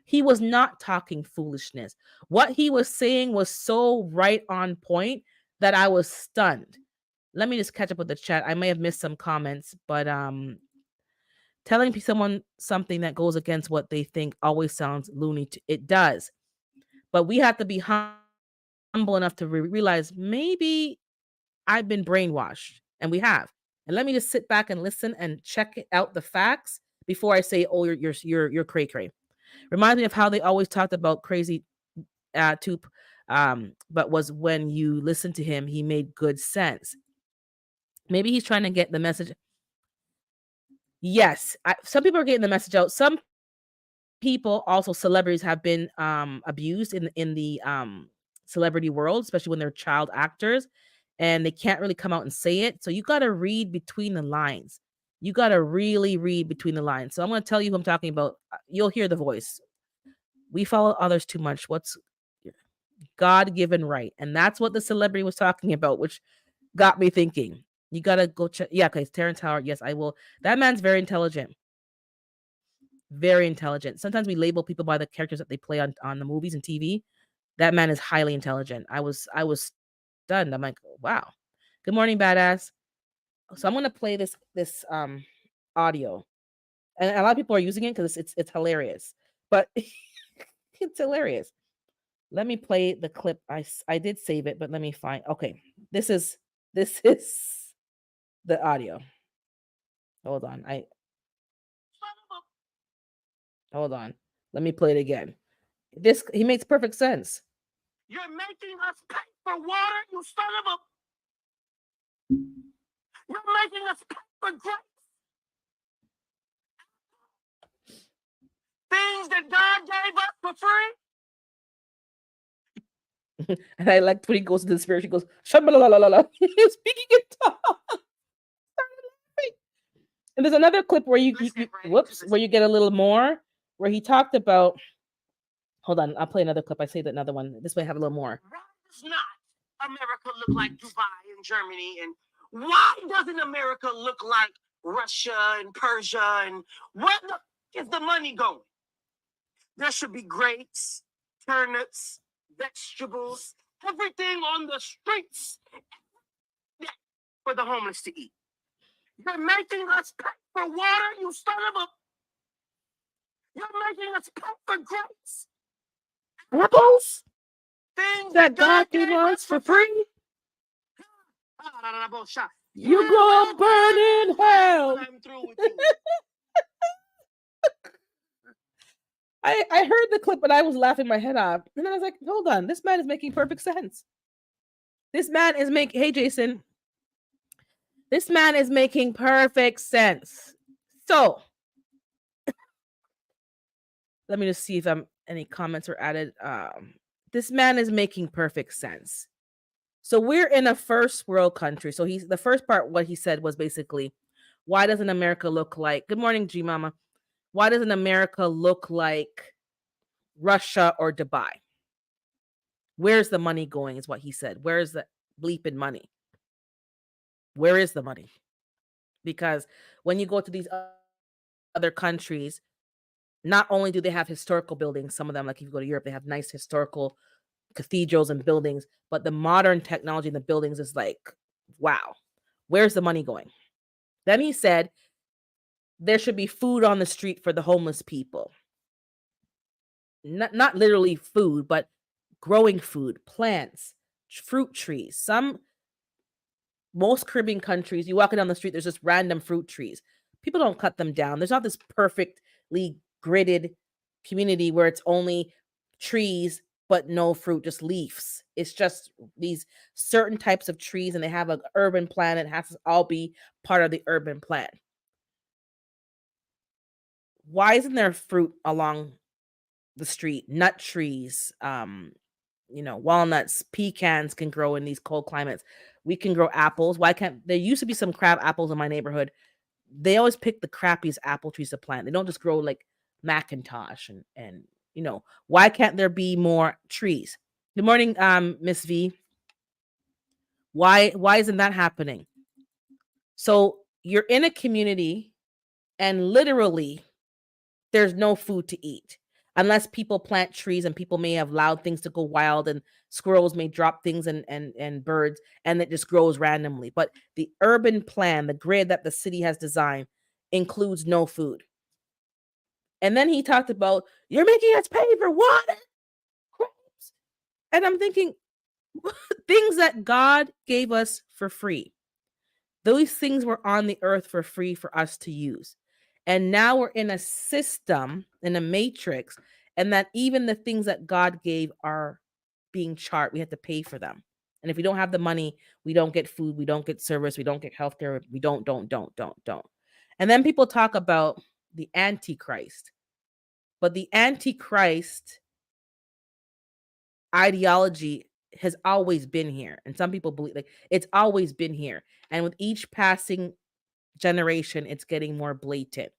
he was not talking foolishness. What he was saying was so right on point that I was stunned. Let me just catch up with the chat. I may have missed some comments, but telling someone something that goes against what they think always sounds loony. It does, but we have to be humble enough to realize maybe I've been brainwashed, and we have. And let me just sit back and listen and check out the facts before I say, "Oh, you're cray cray." Reminds me of how they always talked about crazy Toop, but was when you listen to him, he made good sense. Maybe he's trying to get the message. Yes, some people are getting the message out. Some people, also celebrities, have been abused in the celebrity world, especially when they're child actors, and they can't really come out and say it. So you got to read between the lines. You got to really read between the lines. So I'm going to tell you who I'm talking about. You'll hear the voice. We follow others too much. What's God given right? And that's what the celebrity was talking about, which got me thinking. You gotta go check. Yeah, okay, Terrence Howard. Yes, I will. That man's very intelligent. Very intelligent. Sometimes we label people by the characters that they play on the movies and TV. That man is highly intelligent. I was stunned. I'm like, wow. Good morning, badass. So I'm gonna play this audio, and a lot of people are using it because it's hilarious. But it's hilarious. Let me play the clip. I did save it, but let me find. Okay, this is the audio. Hold on. I Hold on. Let me play it again. He makes perfect sense. You're making us pay for water, you son of a... You're making us pay for grace. Things that God gave us for free. And I like when he goes to the spirit, he goes, Shabalalalala. He's speaking in tongues. And there's another clip where you where you get a little more, where he talked about. Hold on, I'll play another clip. I saved another one. This way I have a little more. Why does not America look like Dubai and Germany? And why doesn't America look like Russia and Persia? And where is the money going? There should be grapes, turnips, vegetables, everything on the streets for the homeless to eat. You're making us pay for water, you son of a... You're making us pay for grapes. Apples? Things that God gave us for free? You go burn in hell. I'm through with you. I heard the clip, but I was laughing my head off. And I was like, hold on, this man is making perfect sense. This man is making, hey, Jason, this man is making perfect sense. So, let me just see if any comments are added. This man is making perfect sense. So we're in a first world country. So the first part, what he said was basically, why doesn't America look like, good morning, G Mama. Why doesn't America look like Russia or Dubai? Where's the money going is what he said. Where's the bleeping money? Where is the money? Because when you go to these other countries, not only do they have historical buildings, some of them, like if you go to Europe, they have nice historical cathedrals and buildings, but the modern technology in the buildings is like, wow, where's the money going? Then he said there should be food on the street for the homeless people. Not literally food, but growing food, plants, fruit trees. Most Caribbean countries, you walk down the street, there's just random fruit trees. People don't cut them down. There's not this perfectly gridded community where it's only trees but no fruit, just leaves. It's just these certain types of trees, and they have an urban plan. It has to all be part of the urban plan. Why isn't there fruit along the street? Nut trees, walnuts, pecans can grow in these cold climates. We can grow apples. Why can't there used to be some crab apples in my neighborhood? They always pick the crappiest apple trees to plant. They don't just grow like Macintosh and why can't there be more trees? Good morning, Miss V. Why isn't that happening? So you're in a community and literally there's no food to eat unless people plant trees, and people may have allowed things to go wild, and squirrels may drop things and birds, and it just grows randomly. But the urban plan, the grid that the city has designed, includes no food. And then he talked about, you're making us pay for water. And I'm thinking, things that God gave us for free. Those things were on the earth for free for us to use. And now we're in a system, in a matrix, and that even the things that God gave are being charged. We have to pay for them. And if we don't have the money, we don't get food, we don't get service, we don't get healthcare, we don't. And then people talk about the Antichrist. But the Antichrist ideology has always been here. And some people believe like it's always been here. And with each passing generation, it's getting more blatant.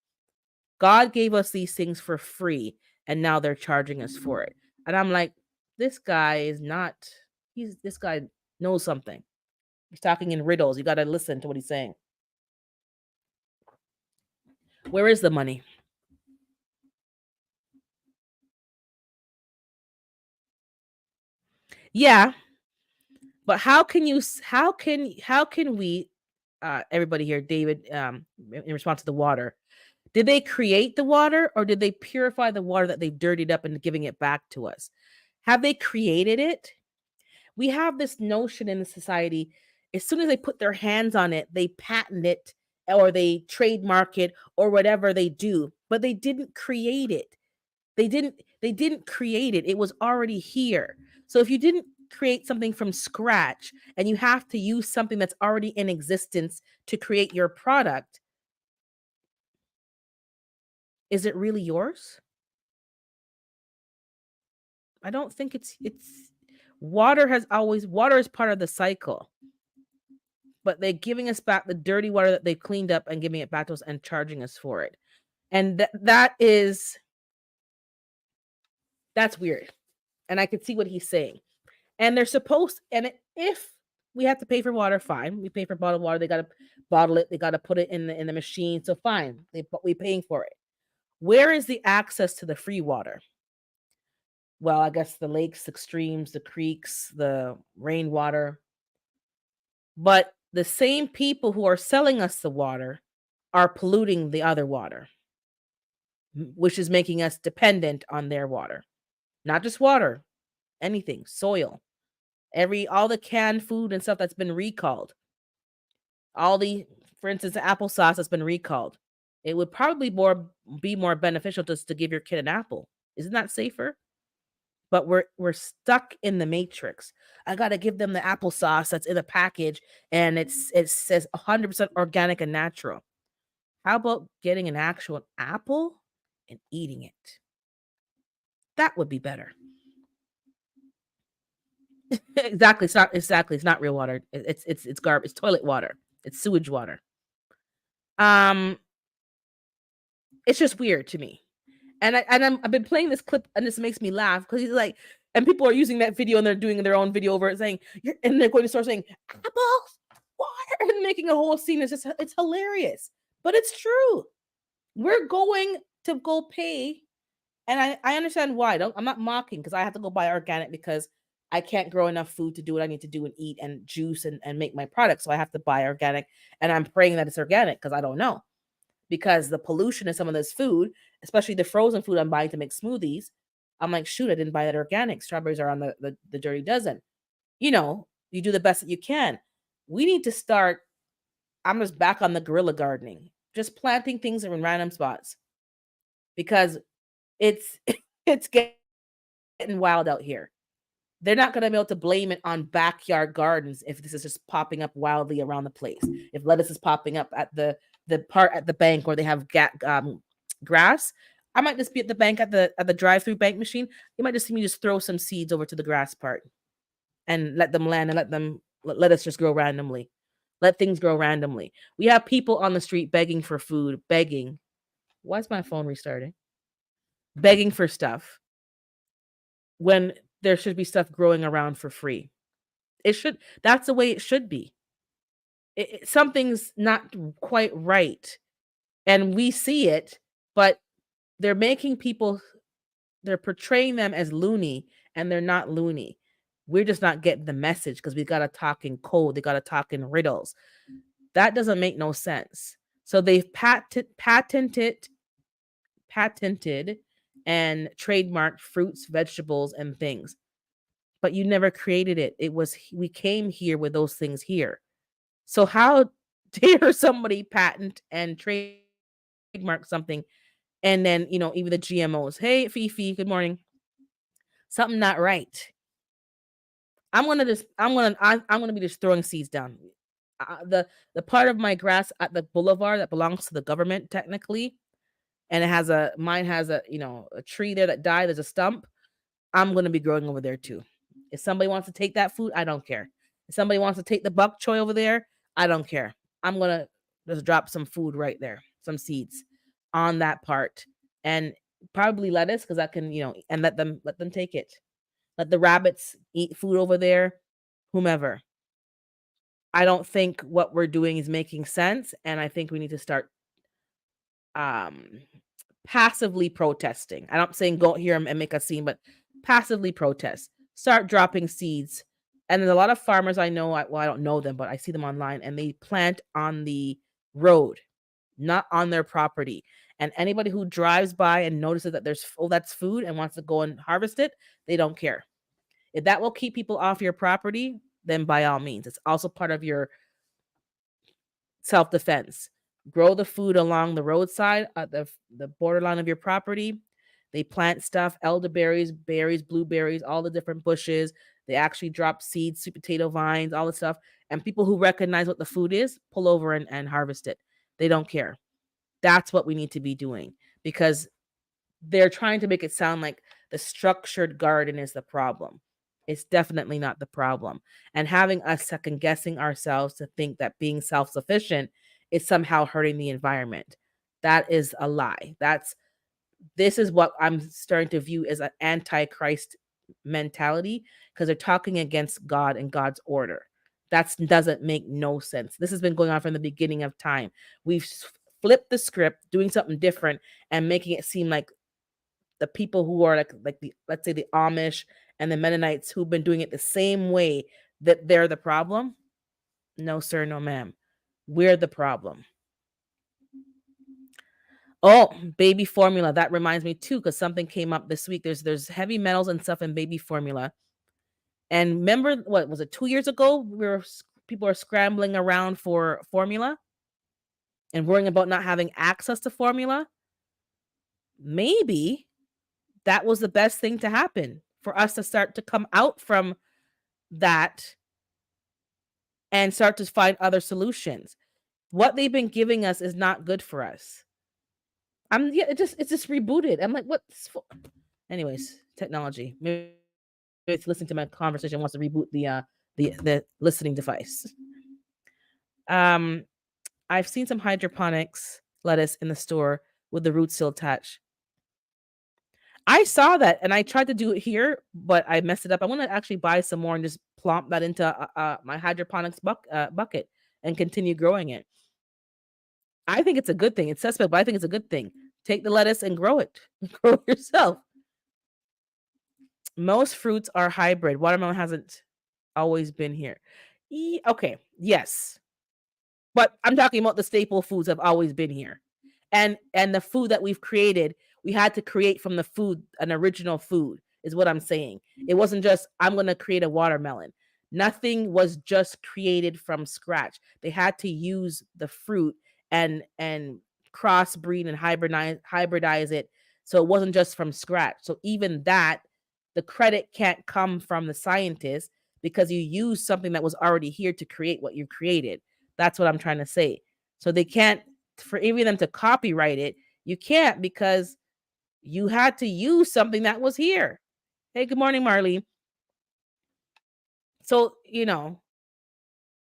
God gave us these things for free, and now they're charging us for it. And I'm like, this guy this guy knows something. He's talking in riddles. You got to listen to what he's saying. Where is the money? Yeah. But how can we everybody here, David, in response to the water, did they create the water, or did they purify the water that they've dirtied up and giving it back to us? Have they created it? We have this notion in the society, as soon as they put their hands on it, they patent it or they trademark it or whatever they do, but they didn't create it. They didn't create it. It was already here. So if you didn't create something from scratch and you have to use something that's already in existence to create your product, is it really yours? I don't think it's water is part of the cycle, but they're giving us back the dirty water that they've cleaned up and giving it back to us and charging us for it. And that's weird. And I could see what he's saying. And they're supposed if we have to pay for water, fine. We pay for bottled water. They gotta bottle it. They gotta put it in the machine. So fine. We paying for it. Where is the access to the free water? Well, I guess the lakes, the streams, the creeks, the rainwater. But the same people who are selling us the water are polluting the other water, which is making us dependent on their water. Not just water, anything, soil, all the canned food and stuff that's been recalled. All the For instance, the applesauce that's been recalled. It would probably be more beneficial just to give your kid an apple. Isn't that safer? But we're stuck in the matrix. I gotta give them the applesauce that's in a package and it says 100% organic and natural. How about getting an actual apple and eating it? That would be better. It's not real water. It's garbage. It's toilet water. It's sewage water. Um, it's just weird to me. I've been playing this clip and this makes me laugh because he's like, and people are using that video and they're doing their own video over it saying, and they're going to start saying apples, water, and making a whole scene. It's hilarious, but it's true. We're going to go pay, and I understand why. I'm not mocking because I have to go buy organic because I can't grow enough food to do what I need to do and eat and juice and make my product. So I have to buy organic, and I'm praying that it's organic because I don't know because the pollution in some of this food, especially the frozen food I'm buying to make smoothies, I'm like, shoot, I didn't buy that organic. Strawberries are on the dirty dozen. You do the best that you can. We need to start. I'm just back on the guerrilla gardening, just planting things in random spots because it's it's getting wild out here. They're not going to be able to blame it on backyard gardens if this is just popping up wildly around the place. If lettuce is popping up at the part at the bank where they have grass, I might just be at the bank at the drive-through bank machine. You might just see me just throw some seeds over to the grass part and let them land and let us just grow randomly. Let things grow randomly. We have people on the street begging for food, begging. Why is my phone restarting? Begging for stuff when there should be stuff growing around for free. That's the way it should be. Something's not quite right. And we see it, but they're making people, they're portraying them as loony, and they're not loony. We're just not getting the message because we got to talk in code. They got to talk in riddles. That doesn't make no sense. So they've patented and trademarked fruits, vegetables, and things. But you never created it. We came here with those things here. So how dare somebody patent and trademark something and then, even the GMOs. Hey, Fifi, good morning. Something not right. I'm gonna be just throwing seeds down. The part of my grass at the boulevard that belongs to the government technically, and mine has a tree there that died. There's a stump. I'm gonna be growing over there too. If somebody wants to take that food, I don't care. If somebody wants to take the bok choy over there, I don't care. I'm gonna just drop some food right there, some seeds on that part, and probably lettuce because I can, and let them take it. Let the rabbits eat food over there, whomever. I don't think what we're doing is making sense, and I think we need to start um passively protesting. I'm not saying go here and make a scene, but passively protest. Start dropping seeds. And there's a lot of farmers I know, I don't know them, but I see them online and they plant on the road, not on their property. And anybody who drives by and notices that that's food and wants to go and harvest it, they don't care. If that will keep people off your property, then by all means. It's also part of your self-defense. Grow the food along the roadside at the borderline of your property. They plant stuff, elderberries, berries, blueberries, all the different bushes. They actually drop seeds, sweet potato vines, all the stuff. And people who recognize what the food is pull over and harvest it. They don't care. That's what we need to be doing, because they're trying to make it sound like the structured garden is the problem. It's definitely not the problem. And having us second guessing ourselves to think that being self sufficient is somehow hurting the environment. That is a lie. This is what I'm starting to view as an antichrist mentality, because they're talking against God and God's order. That doesn't make no sense. This has been going on from the beginning of time. We've flipped the script, doing something different and making it seem like the people who are like the, let's say, the Amish and the Mennonites who've been doing it the same way, that they're the problem. No sir, no ma'am. We're the problem. Oh, baby formula. That reminds me too, because something came up this week. There's heavy metals and stuff in baby formula. And remember, what was it, 2 years ago? People are scrambling around for formula and worrying about not having access to formula. Maybe that was the best thing to happen, for us to start to come out from that and start to find other solutions. What they've been giving us is not good for us. It's just rebooted. I'm like, what's for? Anyways, technology. Maybe it's listening to my conversation wants to reboot the listening device. Um, I've seen some hydroponics lettuce in the store with the root still attached. I saw that and I tried to do it here, but I messed it up. I want to actually buy some more and just plomp that into my hydroponics bucket and continue growing it. I think it's a good thing. It's suspect, but I think it's a good thing. Take the lettuce and grow it. Grow it yourself. Most fruits are hybrid. Watermelon hasn't always been here. Okay, yes. But I'm talking about the staple foods have always been here. And the food that we've created, we had to create from the food an original food, is what I'm saying. It wasn't just I'm going to create a watermelon. Nothing was just created from scratch. They had to use the fruit and crossbreed and hybridize it, so it wasn't just from scratch. So even that, the credit can't come from the scientists, because you use something that was already here to create what you created. That's what I'm trying to say. So they can't, for even them to copyright it, you can't, because you had to use something that was here. Hey, good morning, Marley. So,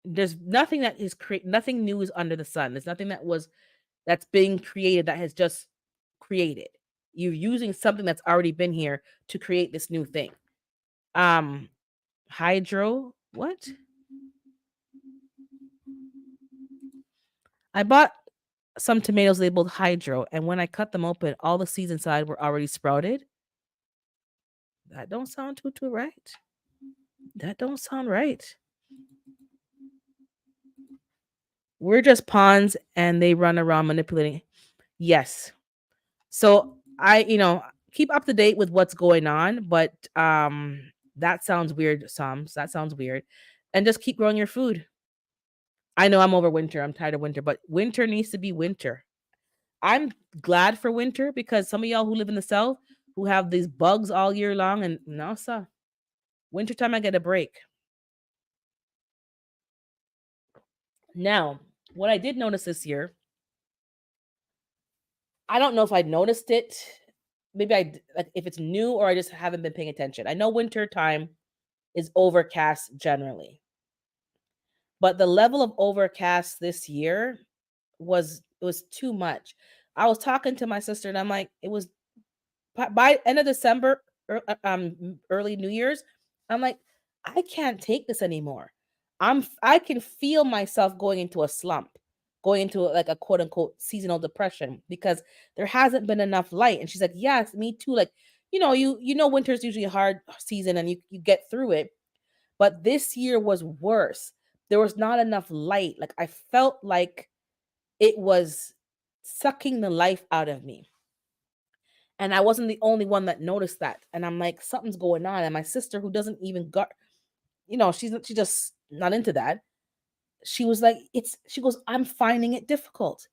there's nothing that is nothing new is under the sun. There's nothing that's being created that has just created. You're using something that's already been here to create this new thing. Hydro, what? I bought some tomatoes labeled hydro, and when I cut them open, all the seeds inside were already sprouted. That don't sound too right. That don't sound right. We're just pawns and they run around manipulating. Yes. So keep up to date with what's going on, but that sounds weird, Psalms. That sounds weird. And just keep growing your food. I know I'm over winter. I'm tired of winter, but winter needs to be winter. I'm glad for winter, because some of y'all who live in the South who have these bugs all year long, and no, sir. Wintertime, I get a break. Now, what I did notice this year, I don't know if I noticed it. Maybe if it's new or I just haven't been paying attention. I know winter time is overcast generally, but the level of overcast this year was too much. I was talking to my sister and I'm like, it was by end of December, early New Year's. I'm like, I can't take this anymore. I can feel myself going into a slump, going into like a quote unquote seasonal depression, because there hasn't been enough light. And she's like, yes, me too. Like, winter's usually a hard season and you get through it. But this year was worse. There was not enough light. Like, I felt like it was sucking the life out of me. And I wasn't the only one that noticed that. And I'm like, something's going on. And my sister, who doesn't even got, she's just not into that. She was like, she goes, I'm finding it difficult.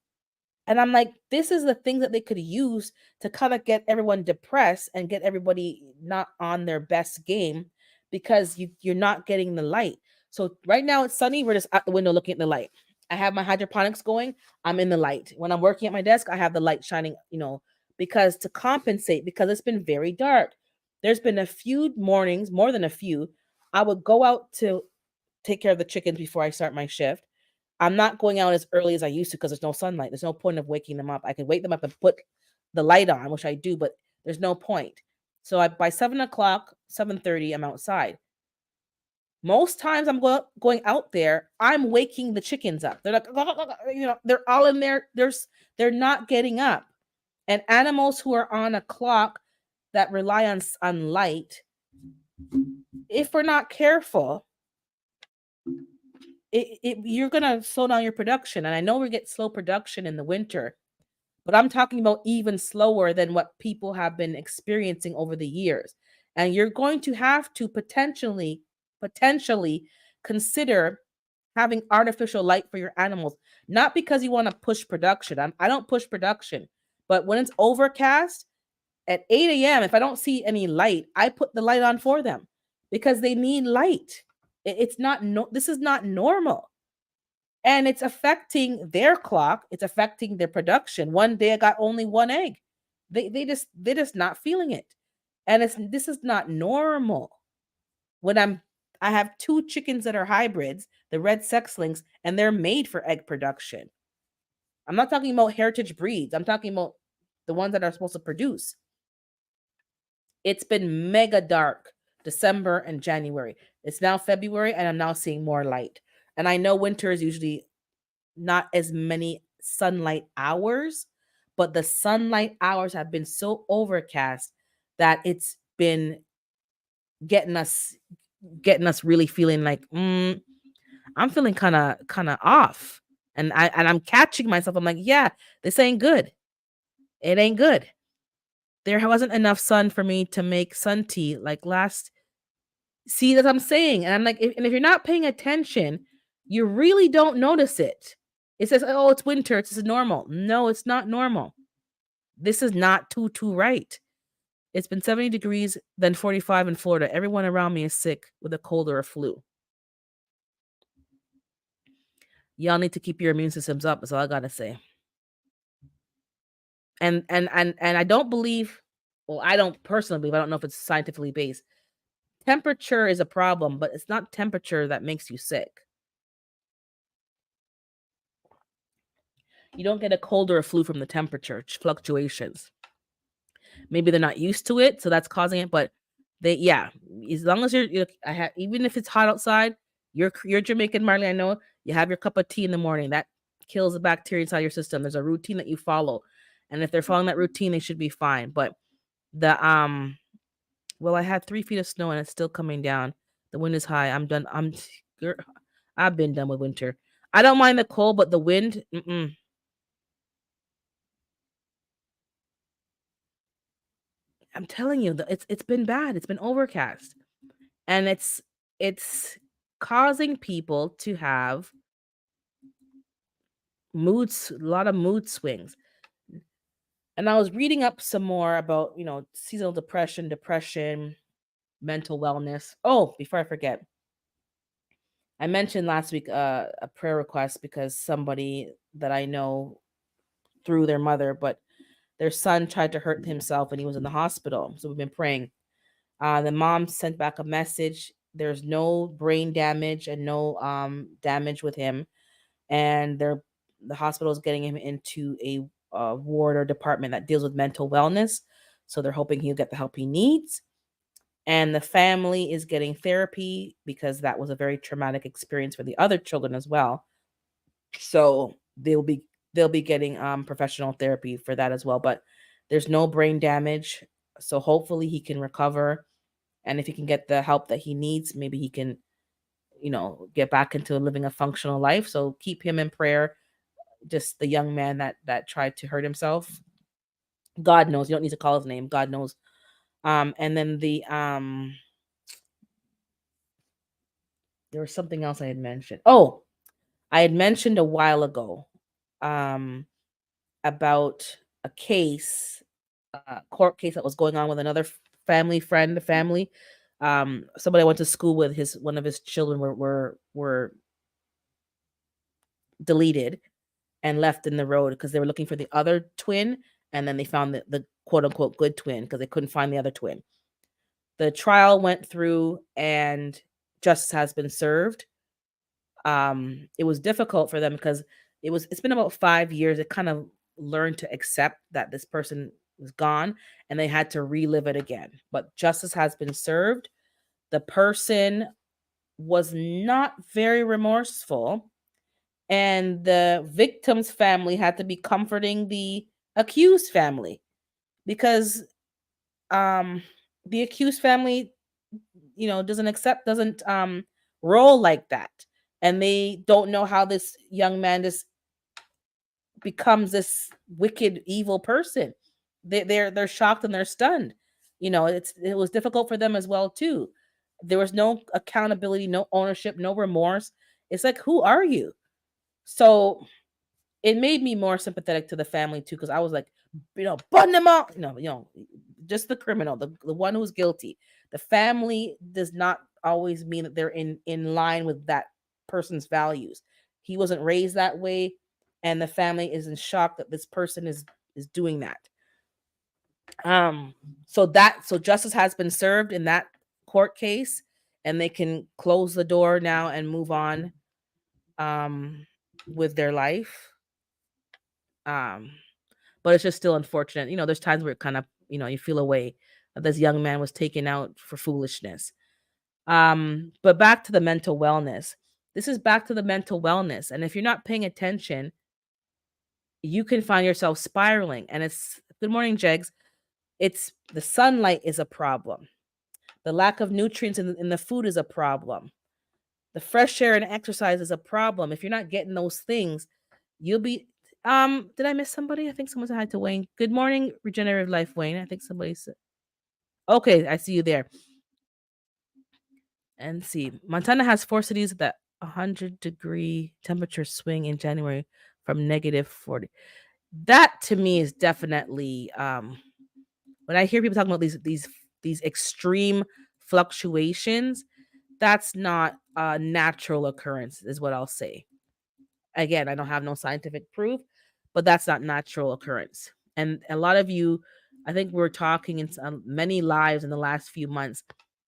And I'm like, this is the things that they could use to kind of get everyone depressed and get everybody not on their best game because you're not getting the light. So right now it's sunny. We're just out the window looking at the light. I have my hydroponics going. I'm in the light. When I'm working at my desk, I have the light shining, because to compensate, because it's been very dark. There's been a few mornings, more than a few. I would go out to take care of the chickens before I start my shift. I'm not going out as early as I used to because there's no sunlight. There's no point of waking them up. I can wake them up and put the light on, which I do, but there's no point. So by 7 o'clock, 7:30, I'm outside. Most times I'm going out there, I'm waking the chickens up. They're like, they're all in there. They're not getting up. And animals who are on a clock that rely on light, if we're not careful, you're gonna slow down your production. And I know we get slow production in the winter, but I'm talking about even slower than what people have been experiencing over the years. And you're going to have to potentially consider having artificial light for your animals, not because you want to push production. I don't push production, but when it's overcast at 8 a.m., if I don't see any light, I put the light on for them because they need light. It's not no, this is not normal, and it's affecting their clock. It's affecting their production. One day I got only one egg. They're just not feeling it, and this is not normal. When I have two chickens that are hybrids, the red sexlings, and they're made for egg production. I'm not talking about heritage breeds. I'm talking about the ones that are supposed to produce. It's been mega dark December and January. It's now February, and I'm now seeing more light. And I know winter is usually not as many sunlight hours, but the sunlight hours have been so overcast that it's been getting us really feeling like I'm feeling kind of off. And I'm catching myself. I'm like, yeah, this ain't good. It ain't good. There wasn't enough sun for me to make sun tea like last. See, that's what I'm saying. And I'm like, if you're not paying attention, you really don't notice it. It says, oh, it's winter. It's just normal. No, it's not normal. This is not too right. It's been 70 degrees, then 45 in Florida. Everyone around me is sick with a cold or a flu. Y'all need to keep your immune systems up. That's all I gotta say. And I don't believe, well, I don't personally believe, I don't know if it's scientifically based. Temperature is a problem, but it's not temperature that makes you sick. You don't get a cold or a flu from the temperature fluctuations. Maybe they're not used to it, so that's causing it. But yeah, as long as I have, even if it's hot outside, you're Jamaican, Marley. I know you have your cup of tea in the morning. That kills the bacteria inside your system. There's a routine that you follow, and if they're following that routine, they should be fine. But the well, I had 3 feet of snow and it's still coming down. The wind is high. I'm done. I've been done with winter. I don't mind the cold, but the wind. I'm telling you, it's been bad. It's been overcast, and it's causing people to have a lot of mood swings. And I was reading up some more about seasonal depression, mental wellness. Oh, before I forget, I mentioned last week a prayer request because somebody that I know through their mother, but their son tried to hurt himself and he was in the hospital. So we've been praying. The mom sent back a message. There's no brain damage and no damage with him, and the hospital is getting him into a ward or department that deals with mental wellness. So they're hoping he'll get the help he needs. And the family is getting therapy because that was a very traumatic experience for the other children as well. So they'll be getting professional therapy for that as well. But there's no brain damage, so hopefully he can recover. And if he can get the help that he needs, maybe he can, get back into living a functional life. So keep him in prayer. Just the young man that tried to hurt himself. God knows. You don't need to call his name. God knows. And then there was something else I had mentioned. Oh, I had mentioned a while ago. Um, about a case, a court case that was going on with another family friend, family. Somebody I went to school with, his one of his children were deleted and left in the road because they were looking for the other twin, and then they found the quote unquote good twin because they couldn't find the other twin. The trial went through and justice has been served. It was difficult for them because it's been about 5 years. It kind of learned to accept that this person was gone, and they had to relive it again. But justice has been served. The person was not very remorseful, and the victim's family had to be comforting the accused family because um the accused family, doesn't roll like that, and they don't know how this young man just becomes this wicked evil person. They're shocked and they're stunned. It was difficult for them as well too. There was no accountability, no ownership, no remorse. It's like, who are you? So it made me more sympathetic to the family too, because I was like, button them out. Just the criminal, the one who's guilty. The family does not always mean that they're in line with that person's values. He wasn't raised that way, and the family is in shock that this person is doing that. Um, so justice has been served in that court case, and they can close the door now and move on with their life. Um, but it's just still unfortunate. There's times where it kind of, you feel away that this young man was taken out for foolishness. But back to the mental wellness. This is back to the mental wellness. And if you're not paying attention, you can find yourself spiraling. And it's good morning, Jegs. It's the sunlight is a problem. The lack of nutrients in the food is a problem. The fresh air and exercise is a problem. If you're not getting those things, you'll be did I miss somebody? I think someone said hi to Wayne. Good morning, Regenerative Life, Wayne. I think somebody said, okay, I see you there. And see, Montana has 4 cities that 100-degree temperature swing in January from -40. That to me is definitely when I hear people talking about these extreme fluctuations, that's not a natural occurrence, is what I'll say. Again, I don't have no scientific proof, but that's not natural occurrence. And a lot of you, I think we're talking in many lives in the last few months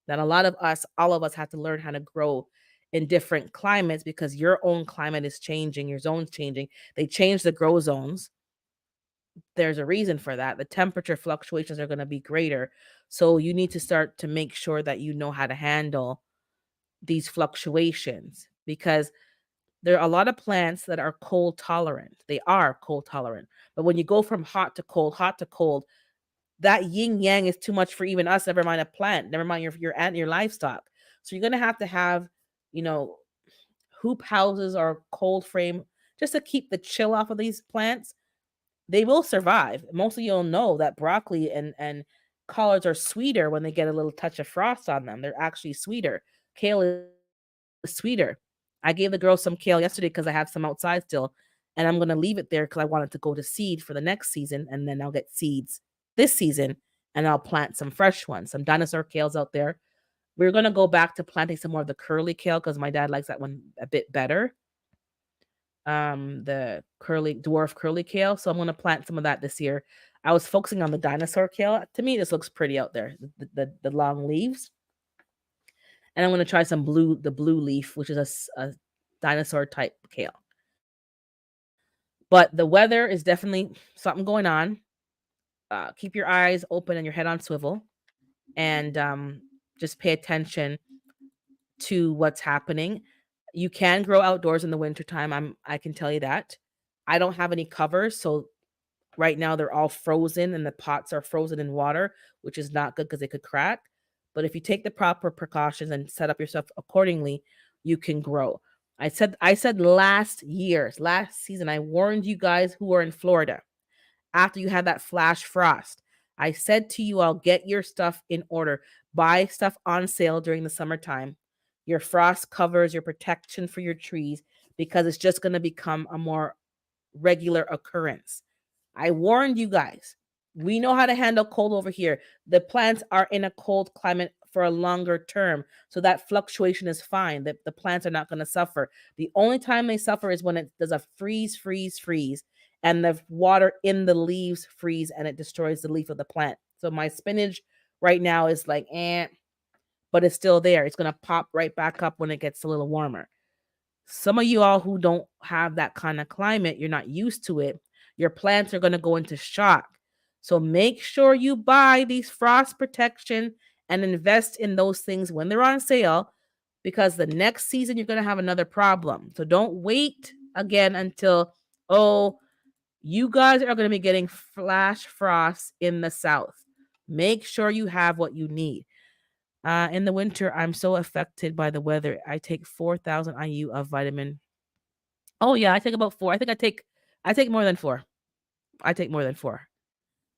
that a lot of us, all of us, have to learn how to grow in different climates because your own climate is changing, your zone's changing. They change the grow zones. There's a reason for that. The temperature fluctuations are going to be greater. So you need to start to make sure that you know how to handle these fluctuations because there are a lot of plants that are cold tolerant. They are cold tolerant. But when you go from hot to cold, that yin yang is too much for even us, never mind a plant, never mind your ant, your livestock. So you're gonna have, you know, hoop houses or cold frame just to keep the chill off of these plants. They will survive. Most of you'll know that broccoli and collards are sweeter when they get a little touch of frost on them. They're actually sweeter. Kale is sweeter. I gave the girls some kale yesterday because I have some outside still, and I'm gonna leave it there because I want it to go to seed for the next season, and then I'll get seeds this season, and I'll plant some fresh ones, some dinosaur kales out there. We're gonna go back to planting some more of the curly kale because my dad likes that one a bit better. The curly dwarf curly kale, so I'm gonna plant some of that this year. I was focusing on the dinosaur kale. To me, this looks pretty out there, the long leaves. And I'm gonna try the blue leaf, which is a dinosaur type kale. But the weather is definitely something going on. Keep your eyes open and your head on swivel, and just pay attention to what's happening. You can grow outdoors in the wintertime. I can tell you that. I don't have any covers, so right now they're all frozen and the pots are frozen in water, which is not good because they could crack. But if you take the proper precautions and set up yourself accordingly, you can grow. I said last season, I warned you guys who are in Florida after you had that flash frost. I said to you all, get your stuff in order. Buy stuff on sale during the summertime. Your frost covers, your protection for your trees, because it's just going to become a more regular occurrence. I warned you guys. We know how to handle cold over here. The plants are in a cold climate for a longer term. So that fluctuation is fine. The plants are not going to suffer. The only time they suffer is when it does a freeze, and the water in the leaves freeze and it destroys the leaf of the plant. So my spinach right now is like, but it's still there. It's going to pop right back up when it gets a little warmer. Some of you all who don't have that kind of climate, you're not used to it, your plants are going to go into shock. So make sure you buy these frost protection and invest in those things when they're on sale, because the next season you're going to have another problem. So don't wait again until, oh, you guys are going to be getting flash frost in the south. Make sure you have what you need. In the winter, I'm so affected by the weather. I take 4,000 IU of vitamin. Oh yeah, I take about 4. I take more than 4. I take more than 4.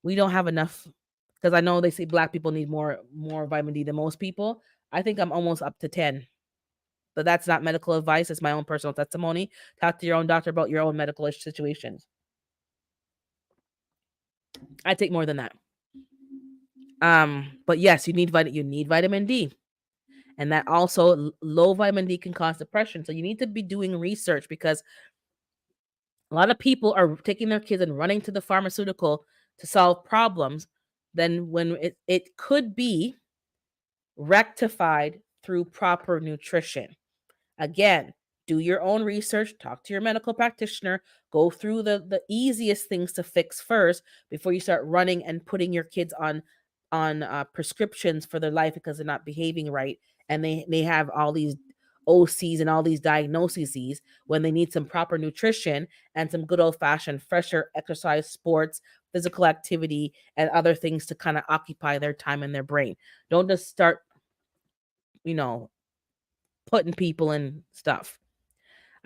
We don't have enough, because I know they say black people need more vitamin D than most people. I think I'm almost up to 10. But that's not medical advice. It's my own personal testimony. Talk to your own doctor about your own medical situations. I take more than that. But yes, you need vitamin D. And that also, low vitamin D can cause depression. So you need to be doing research, because a lot of people are taking their kids and running to the pharmaceutical to solve problems. Then when it could be rectified through proper nutrition. Again, do your own research, talk to your medical practitioner, go through the easiest things to fix first before you start running and putting your kids on prescriptions for their life because they're not behaving right, and they have all these OCs and all these diagnoses when they need some proper nutrition and some good old fashioned fresher exercise, sports, physical activity, and other things to kind of occupy their time and their brain. Don't just start, you know, putting people in stuff.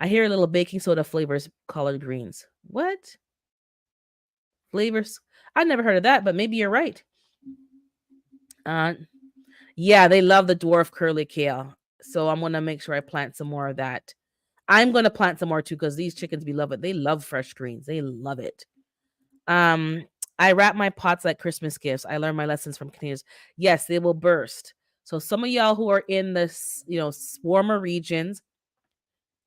I hear little baking soda flavors collard greens. What? Flavors? I never heard of that, but maybe you're right. Uh yeah, they love the dwarf curly kale. So I'm gonna make sure I plant some more of that. I'm gonna plant some more too, because these chickens be love it. They love fresh greens. They love it. Um, I wrap my pots like Christmas gifts. I learned my lessons from containers. Yes, they will burst. So some of y'all who are in this, warmer regions,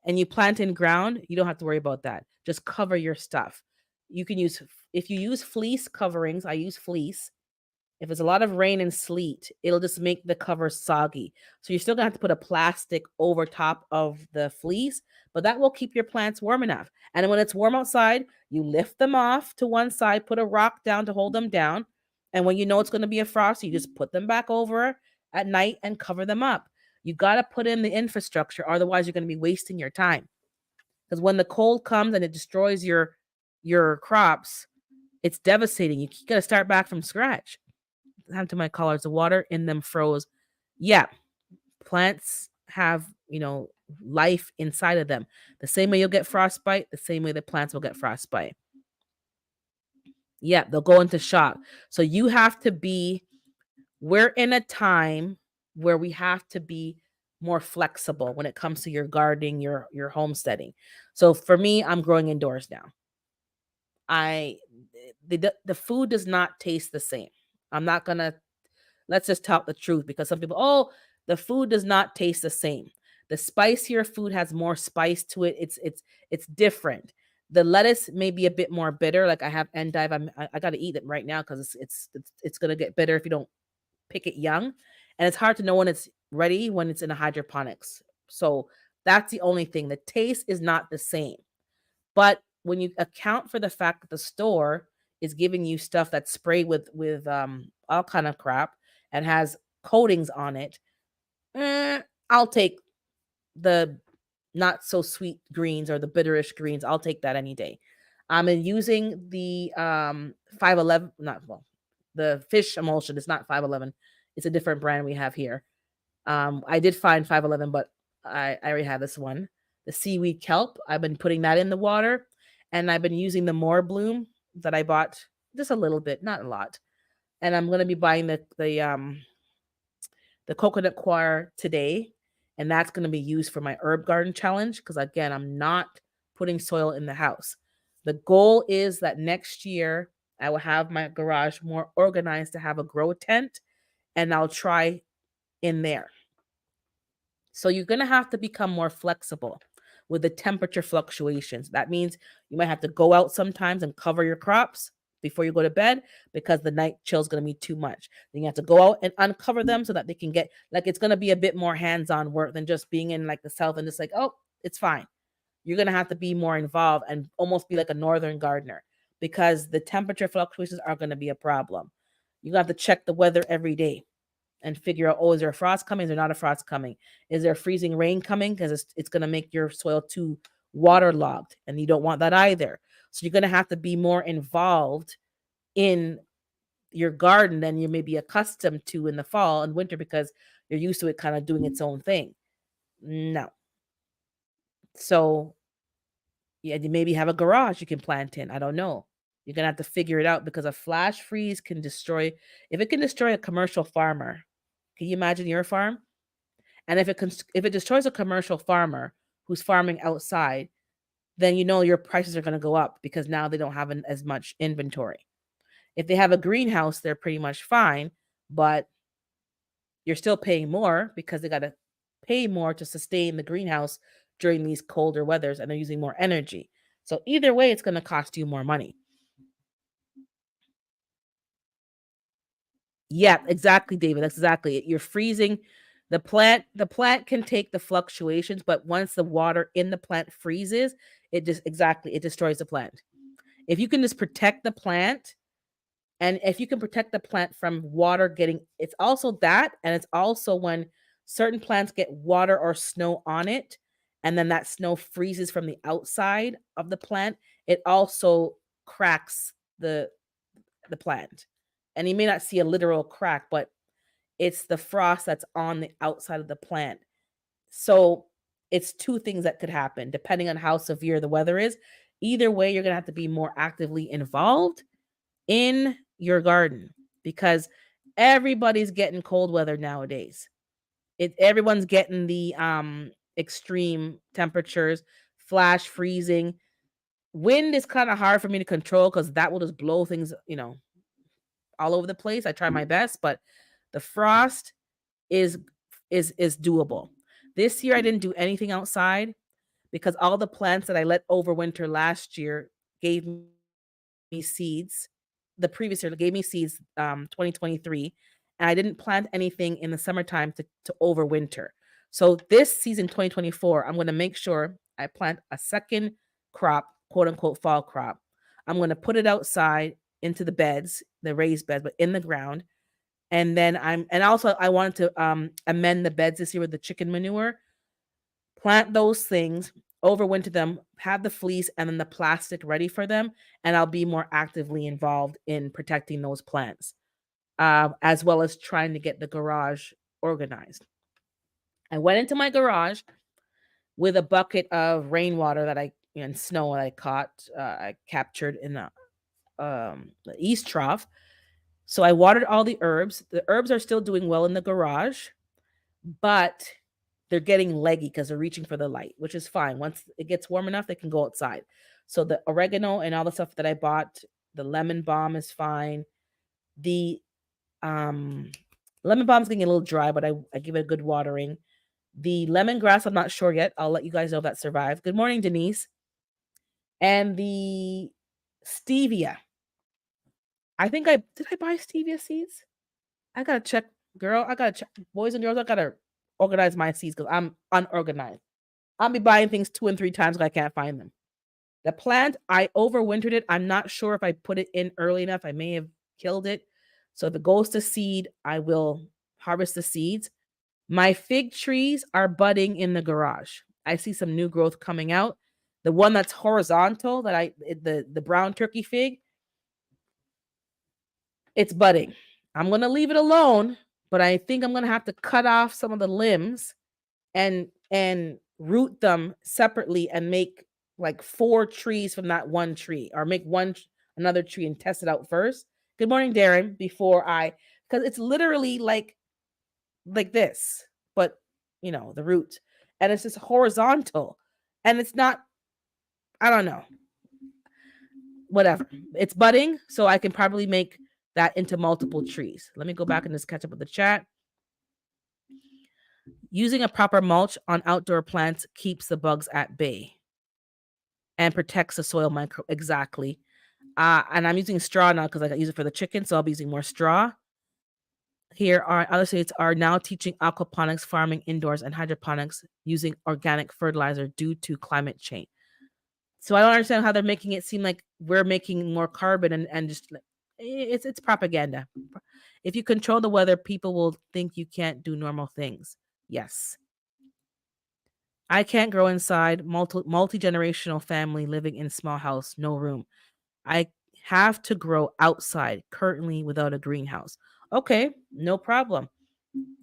and you plant in ground, you don't have to worry about that. Just cover your stuff. You can use If you use fleece coverings, I use fleece. If it's a lot of rain and sleet, it'll just make the cover soggy. So you're still gonna have to put a plastic over top of the fleece, but that will keep your plants warm enough. And when it's warm outside, you lift them off to one side, put a rock down to hold them down. And when you know it's going to be a frost, you just put them back over at night and cover them up. You got to put in the infrastructure, otherwise you're going to be wasting your time. Because when the cold comes and it destroys your crops, it's devastating. You got to start back from scratch. Happened to my collards. The water in them froze. Yeah, plants have, life inside of them. The same way you'll get frostbite, the same way the plants will get frostbite. Yeah, they'll go into shock. So you have to be, we're in a time where we have to be more flexible when it comes to your gardening, your homesteading. So for me, I'm growing indoors now. I the food does not taste the same. I'm not gonna Let's just talk the truth, because some people, oh, the food does not taste the same. The spicier food has more spice to it. It's different. The lettuce may be a bit more bitter. Like I have endive. I got to eat it right now because it's gonna get bitter if you don't pick it young, and it's hard to know when it's ready when it's in a hydroponics. So that's the only thing. The taste is not the same. But when you account for the fact that the store is giving you stuff that's sprayed with all kind of crap and has coatings on it, I'll take the not so sweet greens or the bitterish greens. I'll take that any day. I'm using the 511, not well, the fish emulsion. It's not 511. It's a different brand we have here. I did find 511, but I already have this one. The seaweed kelp, I've been putting that in the water, and I've been using the more bloom that I bought just a little bit, not a lot. And I'm gonna be buying the coconut coir today, and that's gonna be used for my herb garden challenge. Because again, I'm not putting soil in the house. The goal is that next year I will have my garage more organized to have a grow tent, and I'll try in there. So you're going to have to become more flexible with the temperature fluctuations. That means you might have to go out sometimes and cover your crops before you go to bed because the night chill is going to be too much. Then you have to go out and uncover them so that they can get, like, it's going to be a bit more hands-on work than just being in like the south and just like, oh, it's fine. You're going to have to be more involved and almost be like a northern gardener because the temperature fluctuations are going to be a problem. You have to check the weather every day and figure out, oh, is there a frost coming? Is there not a frost coming? Is there freezing rain coming? Because it's going to make your soil too waterlogged, and you don't want that either. So you're going to have to be more involved in your garden than you may be accustomed to in the fall and winter because you're used to it kind of doing its own thing. No. So yeah, you maybe have a garage you can plant in. I don't know. You're gonna have to figure it out because a flash freeze can destroy. If it can destroy a commercial farmer, can you imagine your farm? And if it destroys a commercial farmer who's farming outside, then you know your prices are going to go up because now they don't have as much inventory. If they have a greenhouse, they're pretty much fine, but you're still paying more because they got to pay more to sustain the greenhouse during these colder weathers and they're using more energy. So either way, it's going to cost you more money. Yeah, exactly, David. That's exactly it. You're freezing the plant can take the fluctuations, but once the water in the plant freezes, it destroys the plant. If you can just protect the plant, and if you can protect the plant from water getting, it's also that, and it's also when certain plants get water or snow on it, and then that snow freezes from the outside of the plant, it also cracks the plant. And you may not see a literal crack, but it's the frost that's on the outside of the plant. So it's two things that could happen depending on how severe the weather is. Either way, you're going to have to be more actively involved in your garden because everybody's getting cold weather nowadays. Everyone's getting the extreme temperatures, flash freezing. Wind is kind of hard for me to control because that will just blow things, all over the place. I try my best, but the frost is is doable. This year I didn't do anything outside because all the plants that I let overwinter last year gave me seeds. The previous year gave me seeds 2023, and I didn't plant anything in the summertime to overwinter. So this season 2024, I'm going to make sure I plant a second crop, quote unquote fall crop. I'm going to put it outside into the beds, the raised beds, but in the ground. And then and also I wanted to amend the beds this year with the chicken manure, plant those things, overwinter them, have the fleece and then the plastic ready for them, and I'll be more actively involved in protecting those plants, as well as trying to get the garage organized. I went into my garage with a bucket of rainwater and snow that I I captured in the east trough. So I watered all the herbs. The herbs are still doing well in the garage, but they're getting leggy because they're reaching for the light, which is fine. Once it gets warm enough, they can go outside. So the oregano and all the stuff that I bought, the lemon balm is fine. The um lemon balm is getting a little dry, but I give it a good watering. The lemongrass, I'm not sure yet. I'll let you guys know if that survived. Good morning, Denise. And the stevia. I think I buy stevia seeds? I gotta check, girl. I gotta check, boys and girls. I gotta organize my seeds because I'm unorganized. I'll be buying things 2 and 3 times because I can't find them. The plant, I overwintered it. I'm not sure if I put it in early enough. I may have killed it. So if it goes to seed, I will harvest the seeds. My fig trees are budding in the garage. I see some new growth coming out. The one that's horizontal, the brown turkey fig, it's budding. I'm gonna leave it alone, but I think I'm gonna have to cut off some of the limbs and root them separately and make like 4 trees from that one tree, or make another tree and test it out first. Good morning, Darren. Because it's literally like this, but the root, and it's just horizontal, and it's not. I don't know. whatever. It's budding, so I can probably make that into multiple trees. Let me go back and just catch up with the chat. Using a proper mulch on outdoor plants keeps the bugs at bay and protects the soil micro. Exactly. And I'm using straw now because I use it for the chicken, so I'll be using more straw. Here are other states are now teaching aquaponics farming indoors and hydroponics using organic fertilizer due to climate change. So I don't understand how they're making it seem like we're making more carbon and just it's propaganda. If you control the weather, people will think you can't do normal things. Yes. I can't grow inside multi-generational family living in small house, no room. I have to grow outside currently without a greenhouse. Okay, no problem.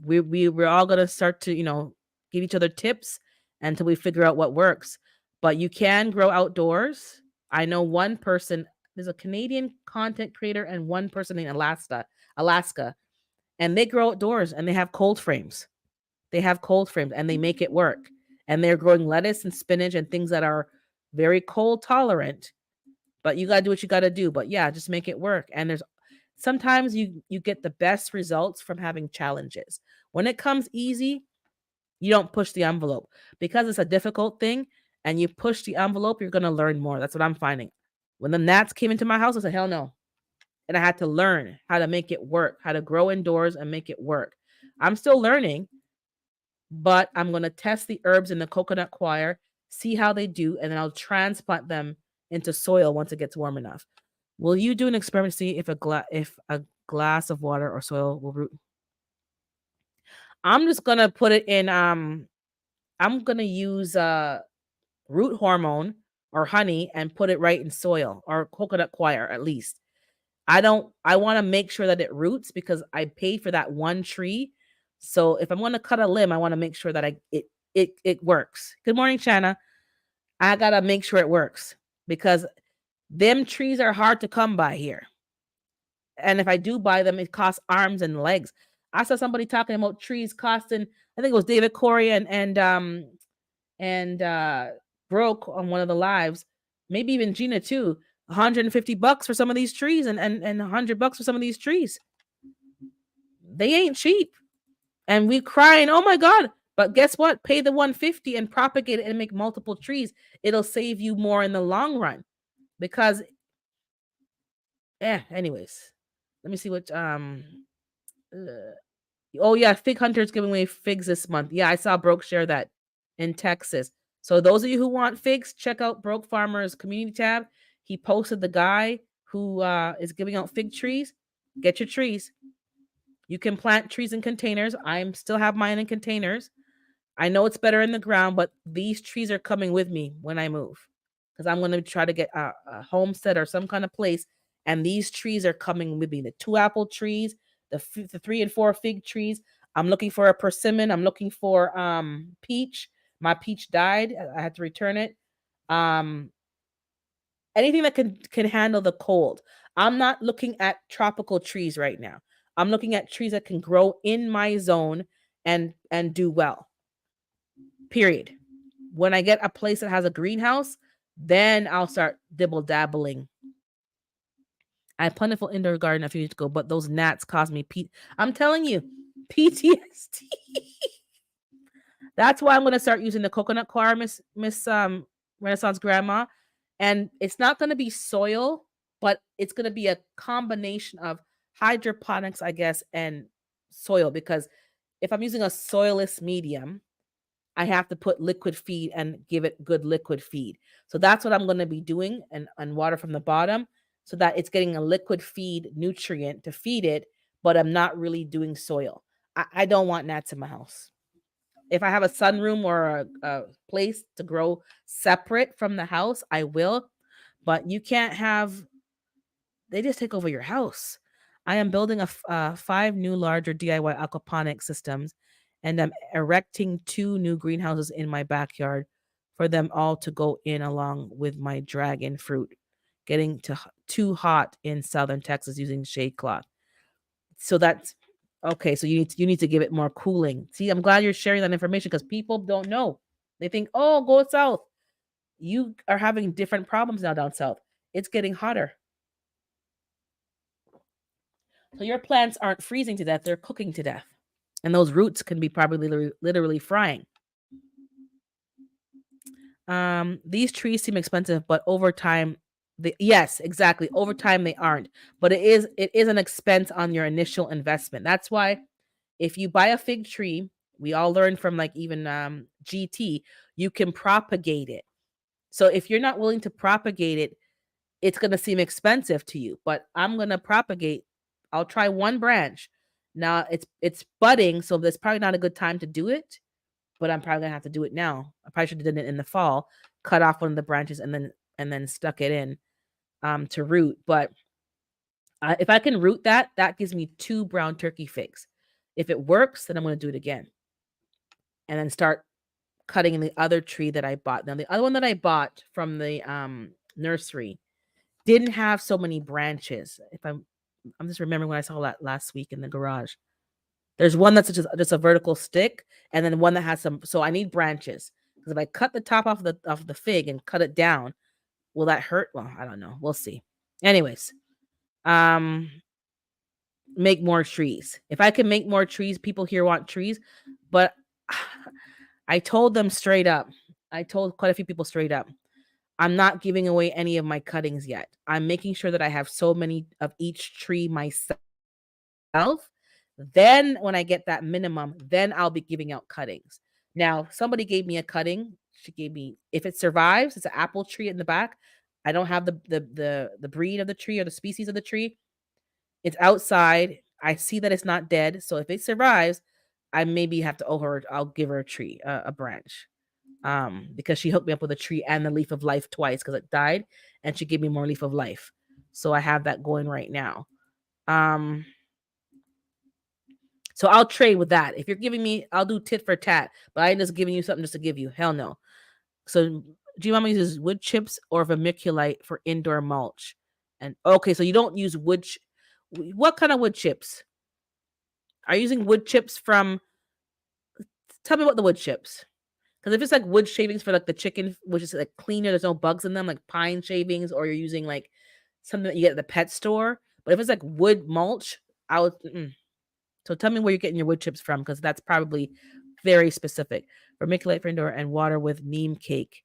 We're all gonna start to, give each other tips until we figure out what works. But you can grow outdoors. I know one person, there's a Canadian content creator and one person in Alaska, and they grow outdoors and they have cold frames. They have cold frames and they make it work. And they're growing lettuce and spinach and things that are very cold tolerant. But you gotta do what you gotta do. But yeah, just make it work. And there's sometimes you get the best results from having challenges. When it comes easy, you don't push the envelope because it's a difficult thing and you push the envelope, you're going to learn more. That's what I'm finding. When the gnats came into my house, I said, hell no. And I had to learn how to make it work, how to grow indoors and make it work. I'm still learning, but I'm going to test the herbs in the coconut coir, see how they do, and then I'll transplant them into soil once it gets warm enough. Will you do an experiment to see if a glass of water or soil will root? I'm just gonna put it in. I'm gonna use root hormone or honey and put it right in soil or coconut coir at least. I want to make sure that it roots because I paid for that one tree. So if I'm going to cut a limb, I want to make sure that it works. Good morning, Shanna. I got to make sure it works because them trees are hard to come by here. And if I do buy them, it costs arms and legs. I saw somebody talking about trees costing, I think it was David Corey and Broke on one of the lives, maybe even Gina too. $150 for some of these trees and $100 for some of these trees. They ain't cheap. And we crying, oh my God. But guess what? Pay the 150 and propagate it and make multiple trees. It'll save you more in the long run. Because anyways. Let me see what oh yeah, Fig Hunter's giving away figs this month. Yeah, I saw Broke share that in Texas. So those of you who want figs, check out Broke Farmer's community tab. He posted the guy who is giving out fig trees. Get your trees. You can plant trees in containers. I still have mine in containers. I know it's better in the ground, but these trees are coming with me when I move because I'm going to try to get a homestead or some kind of place. And these trees are coming with me. The 2 apple trees, the 3 and 4 fig trees. I'm looking for a persimmon. I'm looking for peach. My peach died. I had to return it. Anything that can handle the cold. I'm not looking at tropical trees right now. I'm looking at trees that can grow in my zone and do well. Period. When I get a place that has a greenhouse, then I'll start dibble dabbling. I had plentiful indoor garden a few years ago, but those gnats caused me I'm telling you, PTSD. That's why I'm gonna start using the coconut coir, Miss Renaissance Grandma. And it's not gonna be soil, but it's gonna be a combination of hydroponics, I guess, and soil. Because if I'm using a soilless medium, I have to put liquid feed and give it good liquid feed. So that's what I'm going to be doing and water from the bottom so that it's getting a liquid feed nutrient to feed it, but I'm not really doing soil. I don't want gnats in my house. If I have a sunroom or a place to grow separate from the house, I will. But you can't have, they just take over your house. I am building 5 new larger DIY aquaponic systems and I'm erecting 2 new greenhouses in my backyard for them all to go in along with my dragon fruit. Getting too hot in southern Texas using shade cloth. So that's okay. So you need to give it more cooling. See, I'm glad you're sharing that information because people don't know. They think, oh, go south. You are having different problems now down south. it's getting hotter. So your plants aren't freezing to death, they're cooking to death. And those roots can be probably literally frying. These trees seem expensive, but over time, yes, exactly. Over time, they aren't. But it is an expense on your initial investment. That's why if you buy a fig tree, we all learned from like even GT, you can propagate it. So if you're not willing to propagate it, it's gonna seem expensive to you. But I'm gonna propagate. I'll try one branch. Now it's budding, so there's probably not a good time to do it, but I'm probably gonna have to do it now. I probably should have done it in the fall, cut off one of the branches and then stuck it in to root. But if I can root that, that gives me 2 brown turkey figs. If it works, then I'm gonna do it again, and then start cutting in the other tree that I bought. Now the other one that I bought from the nursery didn't have so many branches. If I'm just remembering when I saw that last week in the garage. There's one that's just a vertical stick, and then one that has some. So I need branches because if I cut the top off the fig and cut it down, will that hurt? Well, I don't know. We'll see. Anyways, um, make more trees. If I can make more trees, people here want trees, but I told them straight up. I told quite a few people straight up. I'm not giving away any of my cuttings yet. I'm making sure that I have so many of each tree myself. Then when I get that minimum, then I'll be giving out cuttings. Now, somebody gave me a cutting. She gave me, if it survives, it's an apple tree in the back. I don't have the breed of the tree or the species of the tree. It's outside. I see that it's not dead. So if it survives, I maybe have to owe her. I'll give her a tree, a branch, because she hooked me up with a tree and the leaf of life twice because it died, and she gave me more leaf of life. So I have that going right now. So I'll trade with that. If you're giving me, I'll do tit for tat, but I ain't just giving you something just to give you. Hell no. So do you want me to use wood chips or vermiculite for indoor mulch? And okay, so you don't use what kind of wood chips? Are you using wood chips from? Tell me about the wood chips. Because if it's like wood shavings for like the chicken, which is like cleaner, there's no bugs in them, like pine shavings, or you're using like something that you get at the pet store. But if it's like wood mulch, I would. So tell me where you're getting your wood chips from, because that's probably very specific. Vermiculite for indoor and water with neem cake.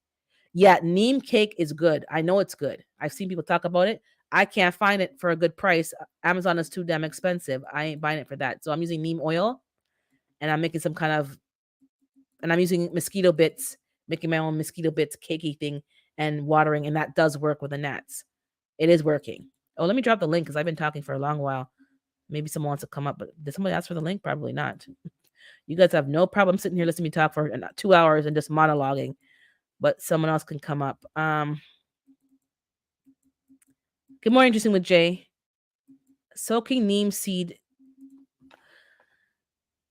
Yeah, neem cake is good. I know it's good. I've seen people talk about it. I can't find it for a good price. Amazon is too damn expensive. I ain't buying it for that. So I'm using neem oil, and I'm making some kind of, and I'm using mosquito bits, making my own mosquito bits cakey thing and watering, and that does work with the gnats. It is working. Oh, let me drop the link because I've been talking for a long while. Maybe someone wants to come up, but did somebody ask for the link? Probably not. You guys have no problem sitting here listening to me talk for 2 hours and just monologuing, but someone else can come up. Good morning, Interesting with Jay. Soaking neem seed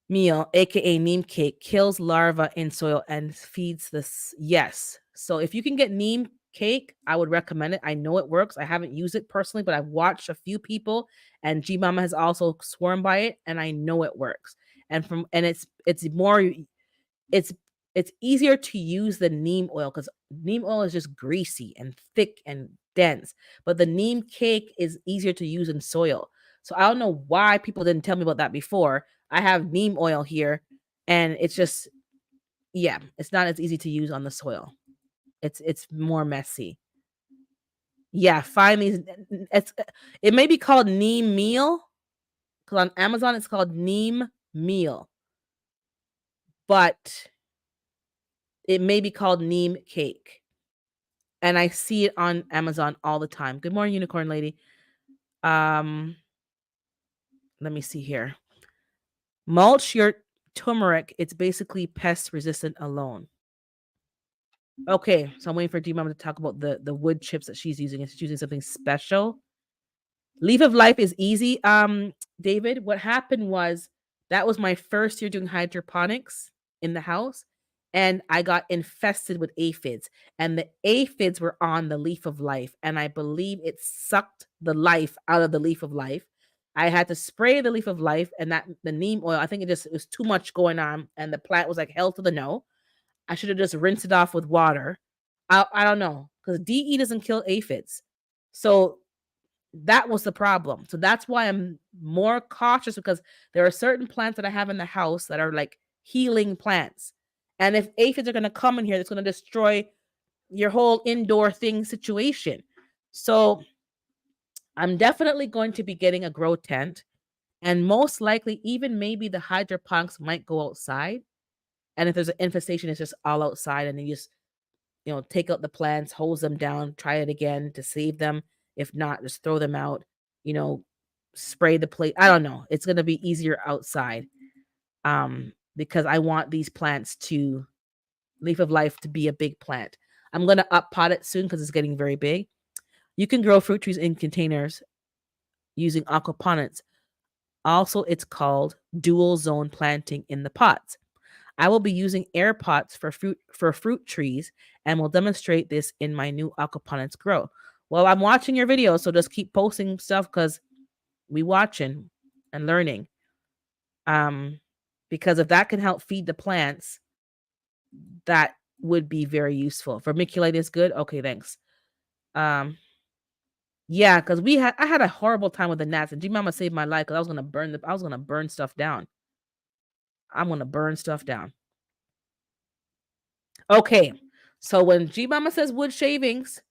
meal, aka neem cake, kills larvae in soil and feeds this. Yes. So if you can get neem cake, I would recommend it. I know it works. I haven't used it personally, but I've watched a few people, and G Mama has also sworn by it, and I know it works. And it's more, it's it's easier to use than neem oil because neem oil is just greasy and thick and dense, but the neem cake is easier to use in soil. So I don't know why people didn't tell me about that before. I have neem oil here, and it's just, yeah, it's not as easy to use on the soil. It's more messy. Yeah, find these. It may be called neem meal because on Amazon it's called neem meal, but it may be called neem cake. And I see it on Amazon all the time. Good morning, unicorn lady. Let me see here. Mulch your turmeric. It's basically pest resistant alone. Okay, so I'm waiting for D Mama to talk about the wood chips that she's using. She's using something special. Leaf of Life is easy. David, what happened was that was my first year doing hydroponics in the house, and I got infested with aphids, and the aphids were on the Leaf of Life, and I believe it sucked the life out of the Leaf of Life. I had to spray the Leaf of Life and that the neem oil. I think it was too much going on, and the plant was like hell to the no. I should have just rinsed it off with water. I don't know because DE doesn't kill aphids. So that was the problem. So that's why I'm more cautious, because there are certain plants that I have in the house that are like healing plants. And if aphids are going to come in here, it's going to destroy your whole indoor thing situation. So I'm definitely going to be getting a grow tent, and most likely even maybe the hydroponics might go outside. And if there's an infestation, it's just all outside, and then you just, take out the plants, hose them down, try it again to save them. If not, just throw them out, you know, spray the plate. I don't know. It's gonna be easier outside. Because I want these plants to leaf of life to be a big plant. I'm gonna up pot it soon because it's getting very big. You can grow fruit trees in containers using aquaponics. Also, it's called dual zone planting in the pots. I will be using air pots for fruit trees, and will demonstrate this in my new aquaponics grow. Well, I'm watching your video, so just keep posting stuff because we watching and learning. Um, because if that can help feed the plants, that would be very useful. Vermiculite good. Okay, thanks. Um, yeah, because I had a horrible time with the gnats, and G Mama saved my life because I was gonna burn stuff down. I'm gonna burn stuff down. Okay, so when G Mama says wood shavings,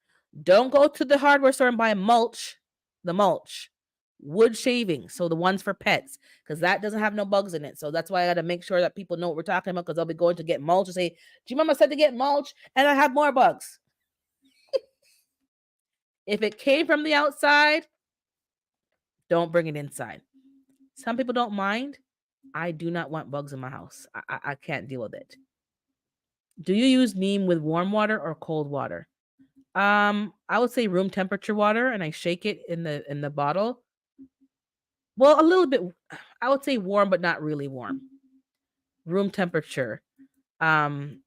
don't go to the hardware store and buy the mulch, wood shavings. So the ones for pets, because that doesn't have no bugs in it. So that's why I got to make sure that people know what we're talking about, because they'll be going to get mulch and say, G Mama said to get mulch, and I have more bugs. If it came from the outside, don't bring it inside. Some people don't mind. I do not want bugs in my house. I can't deal with it. Do you use neem with warm water or cold water? I would say room temperature water, and I shake it in the bottle. Well, a little bit. I would say warm, but not really warm. Room temperature. Um,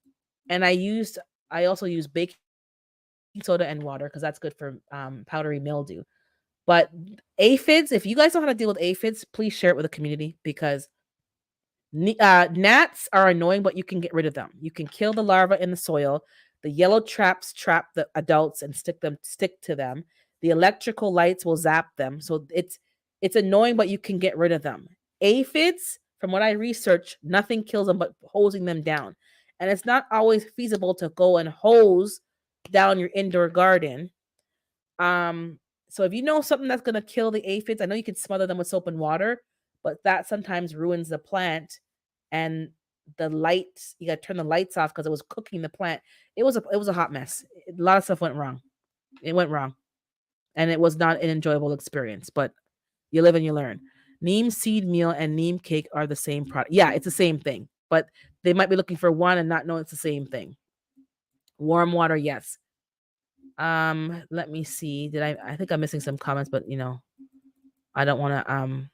and I also use baking soda and water because that's good for powdery mildew. But aphids, if you guys know how to deal with aphids, please share it with the community, because gnats are annoying, but you can get rid of them. You can kill the larva in the soil. The yellow traps trap the adults and stick to them. The electrical lights will zap them. So it's annoying, but you can get rid of them. Aphids, from what I researched, nothing kills them but hosing them down. And it's not always feasible to go and hose down your indoor garden. Um, so if you know something that's gonna kill the aphids, I know you can smother them with soap and water, but that sometimes ruins the plant. And the lights, you gotta turn the lights off because it was cooking the plant. It was a hot mess. A lot of stuff went wrong. It went wrong, and it was not an enjoyable experience. But you live and you learn. Neem seed meal and neem cake are the same product. Yeah, it's the same thing, but they might be looking for one and not know it's the same thing. Warm water, yes. Let me see. I think I'm missing some comments, but I don't want to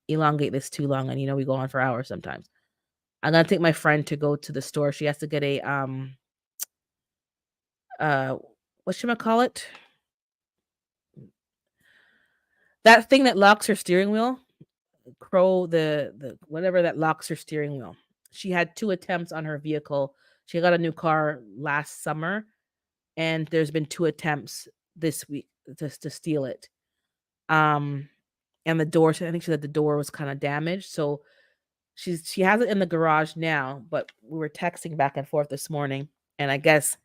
elongate this too long, and we go on for hours sometimes. I'm gonna take my friend to go to the store. She has to get a uh what should I call it? That thing that locks her steering wheel. Crow, the whatever that locks her steering wheel. She had 2 attempts on her vehicle. She got a new car last summer, and there's been 2 attempts this week to steal it. Um and the door, I think she said the door was kind of damaged. So she has it in the garage now, but we were texting back and forth this morning, and I guess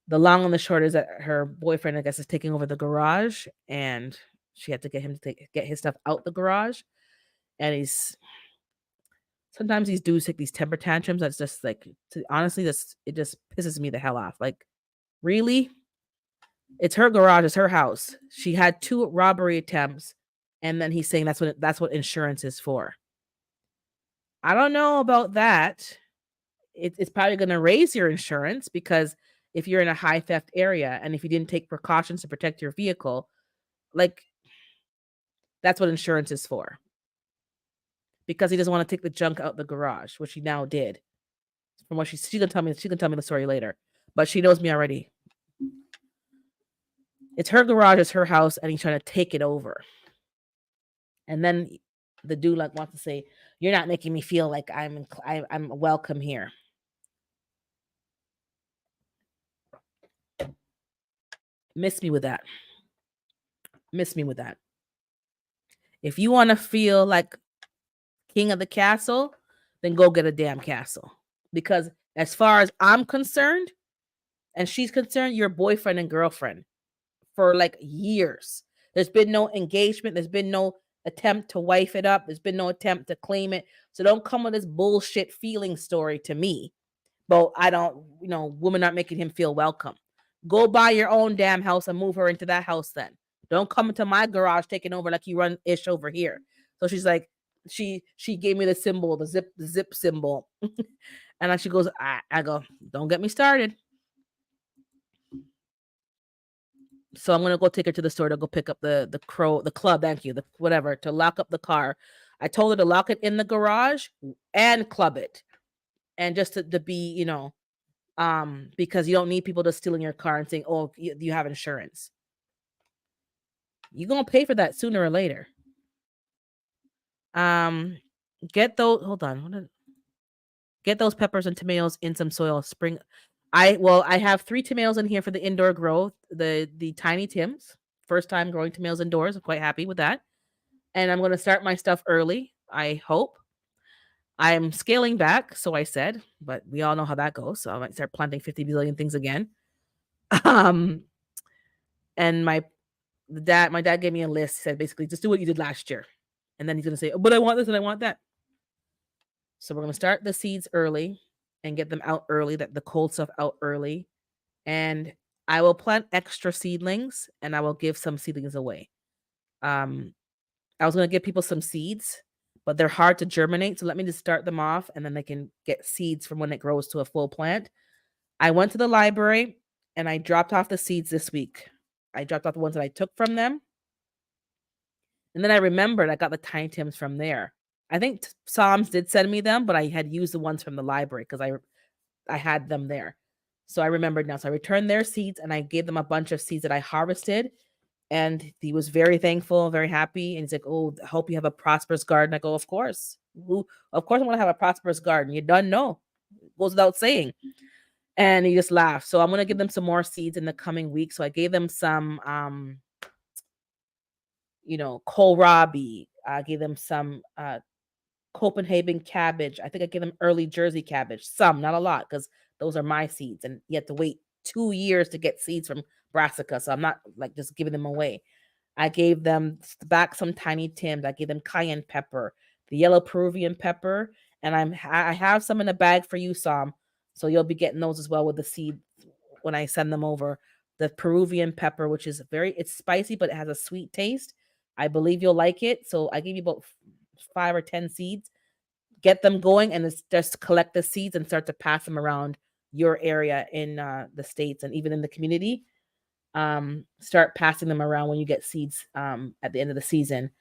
the long and the short is that her boyfriend, I guess, is taking over the garage, and she had to get him to get his stuff out the garage. And sometimes these dudes take these temper tantrums. That's just like, honestly, it just pisses me the hell off. Like, really? It's her garage, it's her house. She had 2 robbery attempts, and then he's saying that's what insurance is for. I don't know about that. It's probably going to raise your insurance, because if you're in a high theft area and if you didn't take precautions to protect your vehicle, like, that's what insurance is for. Because he doesn't want to take the junk out the garage, which he now did. From what she can tell me, the story later, but she knows me already. It's her garage, it's her house, and he's trying to take it over. And then the dude wants to say, "You're not making me feel like I'm welcome here." Miss me with that. Miss me with that. If you want to feel like king of the castle, then go get a damn castle. Because as far as I'm concerned, and she's concerned, you're boyfriend and girlfriend for like years. There's been no engagement. There's been no attempt to wife it up. There's been no attempt to claim it. So don't come with this bullshit feeling story to me. But I don't, women aren't making him feel welcome. Go buy your own damn house and move her into that house then. Don't come into my garage taking over like you run ish over here. So she's like, she gave me the symbol, the zip symbol. And then she goes, I go, don't get me started. So I'm gonna go take her to the store to go pick up the club, thank you, the whatever, to lock up the car. I told her to lock it in the garage and club it. And just to be, because you don't need people to steal in your car and saying, oh, you have insurance. You're gonna pay for that sooner or later. Get those, hold on. Get those peppers and tomatoes in some soil. Spring. I have 3 tomatoes in here for the indoor growth. The tiny Tims. First time growing tomatoes indoors. I'm quite happy with that. And I'm gonna start my stuff early. I hope. I'm scaling back, so I said, but we all know how that goes. So I might start planting 50 billion things again. And my dad gave me a list. He said basically just do what you did last year. And then he's gonna say, oh, but I want this and I want that. So we're gonna start the seeds early and get them out early, the cold stuff out early. And I will plant extra seedlings and I will give some seedlings away. I was gonna give people some seeds, but they're hard to germinate. So let me just start them off and then they can get seeds from when it grows to a full plant. I went to the library and I dropped off the seeds this week. I dropped off the ones that I took from them. And then I remembered I got the Tiny Tims from there. I think Psalms did send me them, but I had used the ones from the library because I had them there. So I remembered now. So I returned their seeds and I gave them a bunch of seeds that I harvested. And he was very thankful, very happy. And he's like, oh, I hope you have a prosperous garden. I go, of course. Of course I want to have a prosperous garden. You don't know. It goes without saying. And he just laughed. So I'm going to give them some more seeds in the coming week. So I gave them some, kohlrabi. I gave them some Copenhagen cabbage. I think I gave them early Jersey cabbage. Some, not a lot, because those are my seeds. And you have to wait 2 years to get seeds from brassica. So I'm not like just giving them away. I gave them back some Tiny Tims. I gave them cayenne pepper, the yellow Peruvian pepper, and I have some in a bag for you, Sam. So you'll be getting those as well with the seed when I send them over. The Peruvian pepper, which is it's spicy, but it has a sweet taste. I believe you'll like it. So I gave you about 5 or 10 seeds. Get them going and just collect the seeds and start to pass them around your area in the States and even in the community. Start passing them around when you get seeds at the end of the season.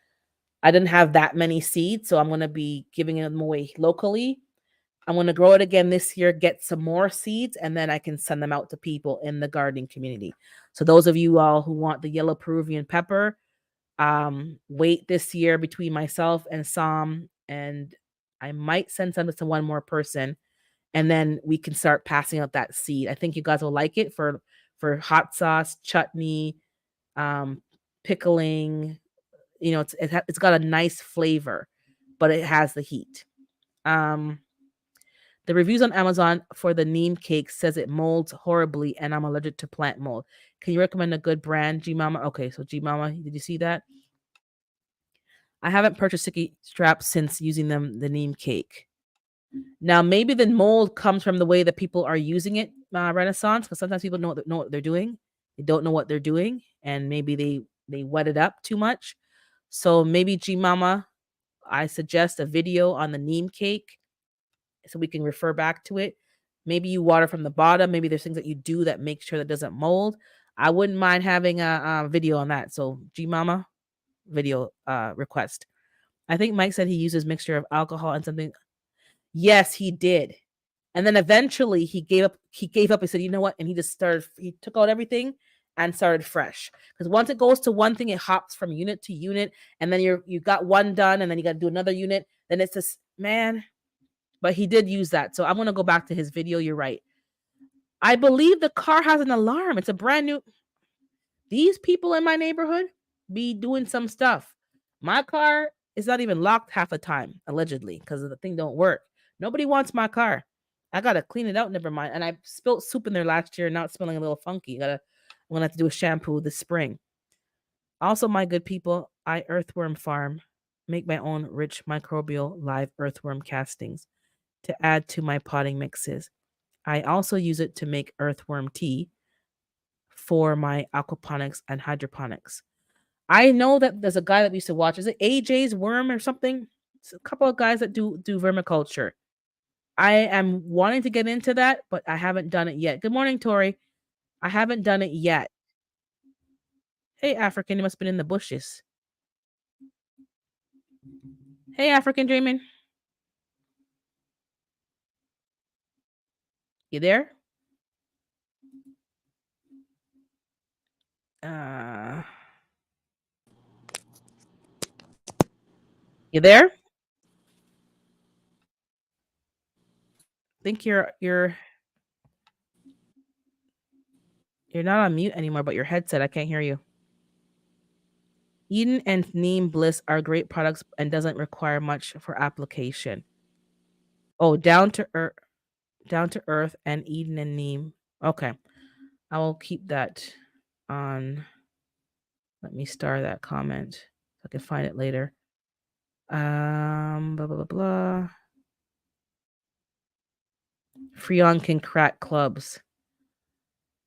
I didn't have that many seeds, so I'm going to be giving them away locally. I'm going to grow it again this year, get some more seeds, and then I can send them out to people in the gardening community. So those of you all who want the yellow Peruvian pepper, wait this year between myself and Sam, and I might send some to one more person, and then we can start passing out that seed. I think you guys will like it for hot sauce, chutney, pickling. It's got a nice flavor, but it has the heat. The reviews on Amazon for the neem cake says it molds horribly and I'm allergic to plant mold. Can you recommend a good brand, G Mama? Okay, so G Mama, did you see that? I haven't purchased sticky straps since using the neem cake. Now, maybe the mold comes from the way that people are using it, Renaissance, because sometimes people know what they're doing. They don't know what they're doing, and maybe they wet it up too much. So maybe G Mama, I suggest a video on the neem cake so we can refer back to it. Maybe you water from the bottom. Maybe there's things that you do that make sure that doesn't mold. I wouldn't mind having a video on that. So G Mama, video request. I think Mike said he uses mixture of alcohol and something. Yes, he did. And then eventually he gave up. He said, you know what? And he took out everything and started fresh. Because once it goes to one thing, it hops from unit to unit. And then you got one done and then you got to do another unit. Then it's just, man. But he did use that. So I'm going to go back to his video. You're right. I believe the car has an alarm. It's a brand new. These people in my neighborhood, be doing some stuff. My car is not even locked half the time, allegedly, because the thing don't work. Nobody wants my car. I gotta clean it out. Never mind. And I spilled soup in there last year. Now it's smelling a little funky. I'm gonna have to do a shampoo this spring. Also, my good people, I earthworm farm, make my own rich microbial live earthworm castings to add to my potting mixes. I also use it to make earthworm tea for my aquaponics and hydroponics. I know that there's a guy that we used to watch. Is it AJ's Worm or something? It's a couple of guys that do vermiculture. I am wanting to get into that, but I haven't done it yet. Good morning, Tori. I haven't done it yet. Hey, African, you must have been in the bushes. Hey, African Dreaming. You there? Uh, you there? Think you're not on mute anymore, but your headset, I can't hear you. Eden and Neem Bliss are great products and doesn't require much for application. Oh, down to earth and Eden and Neem. Okay. I will keep that on. Let me star that comment so I can find it later. Blah blah blah blah. Freon can crack clubs.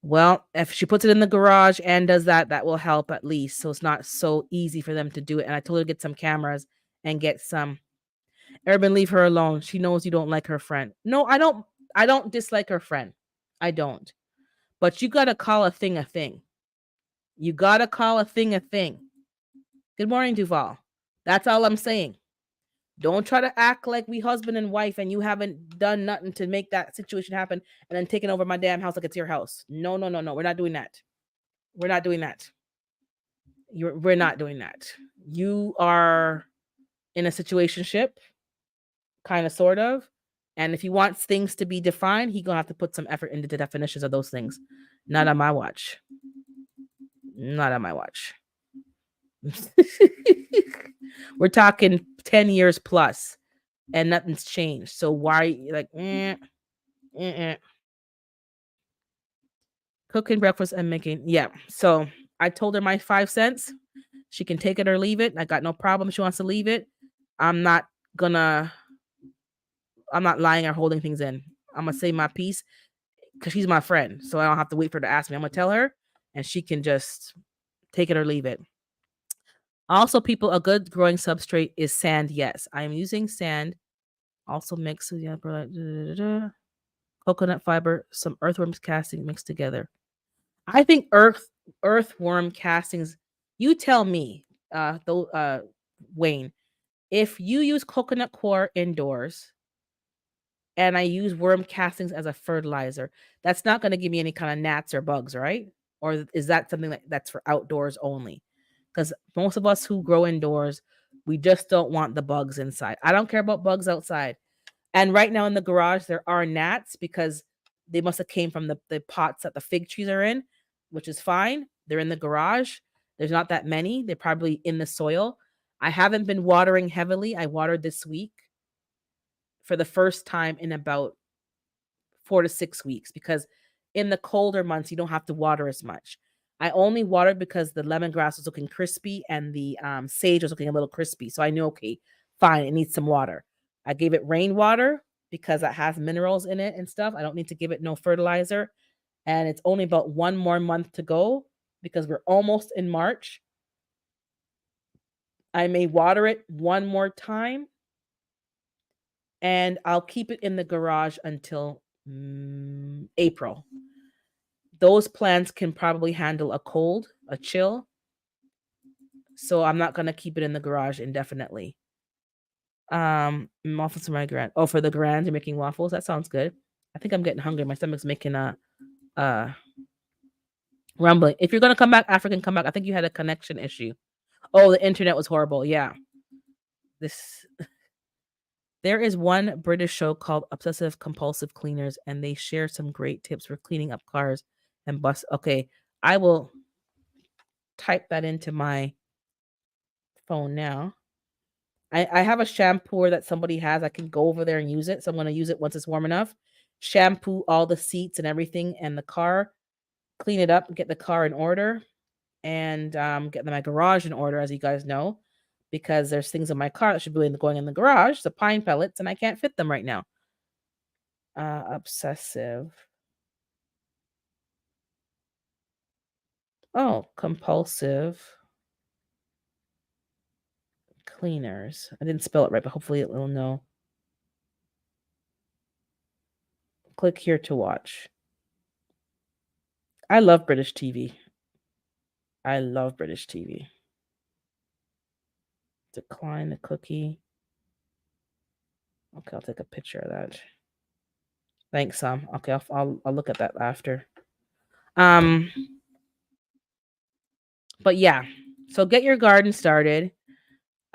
Well, if she puts it in the garage and does that, that will help at least. So it's not so easy for them to do it. And I told her to get some cameras and get some. Urban, leave her alone. She knows you don't like her friend. No, I don't. I don't dislike her friend. I don't. But you gotta call a thing a thing. You gotta call a thing a thing. Good morning, Duval. That's all I'm saying. Don't try to act like we husband and wife and you haven't done nothing to make that situation happen and then taking over my damn house like it's your house. No, no, no, no. We're not doing that. We're not doing that. We're not doing that. You are in a situationship, kind of, sort of. And if he wants things to be defined, he gonna have to put some effort into the definitions of those things. Not on my watch. Not on my watch. We're talking 10 years plus and nothing's changed. So why like cooking breakfast and making so I told her my 5 cents. She can take it or leave it. I got no problem. She wants to leave it. I'm not gonna I'm not lying or holding things in. I'm gonna say my piece because she's my friend. So I don't have to wait for her to ask me. I'm gonna tell her and she can just take it or leave it. Also, people, a good growing substrate is sand. Yes, I am using sand. Also mixed with coconut fiber, some earthworms casting mixed together. I think earthworm castings. You tell me, Wayne, if you use coconut coir indoors and I use worm castings as a fertilizer, that's not going to give me any kind of gnats or bugs, right? Or is that something that's for outdoors only? Because most of us who grow indoors, we just don't want the bugs inside. I don't care about bugs outside. And right now in the garage, there are gnats because they must have came from the pots that the fig trees are in, which is fine. They're in the garage. There's not that many. They're probably in the soil. I haven't been watering heavily. I watered this week for the first time in about 4 to 6 weeks because in the colder months, you don't have to water as much. I only watered because the lemongrass was looking crispy and the sage was looking a little crispy. So I knew, okay, fine, it needs some water. I gave it rainwater because it has minerals in it and stuff. I don't need to give it no fertilizer. And it's only about one more month to go because we're almost in March. I may water it one more time and I'll keep it in the garage until April. Those plants can probably handle a cold, a chill. So I'm not going to keep it in the garage indefinitely. Waffles for my grand. Oh, for the grand, you're making waffles. That sounds good. I think I'm getting hungry. My stomach's making a rumbling. If you're gonna come back, African, come back. I think you had a connection issue. Oh, the internet was horrible. Yeah. This there is one British show called Obsessive Compulsive Cleaners, and they share some great tips for cleaning up cars and bus. Okay, I will type that into my phone now. I have a shampoo that somebody has. I can go over there and use it. So I'm going to use it once it's warm enough. Shampoo all the seats and everything and the car, clean it up, get the car in order, and get my garage in order, as you guys know, because there's things in my car that should be going in the garage, the pine pellets, and I can't fit them right now. Obsessive. Oh, compulsive cleaners. I didn't spell it right, but hopefully it will know. Click here to watch. I love British TV. I love British TV. Decline the cookie. Okay, I'll take a picture of that. Thanks, Sam. Okay, I'll look at that after. Um, but yeah. So get your garden started.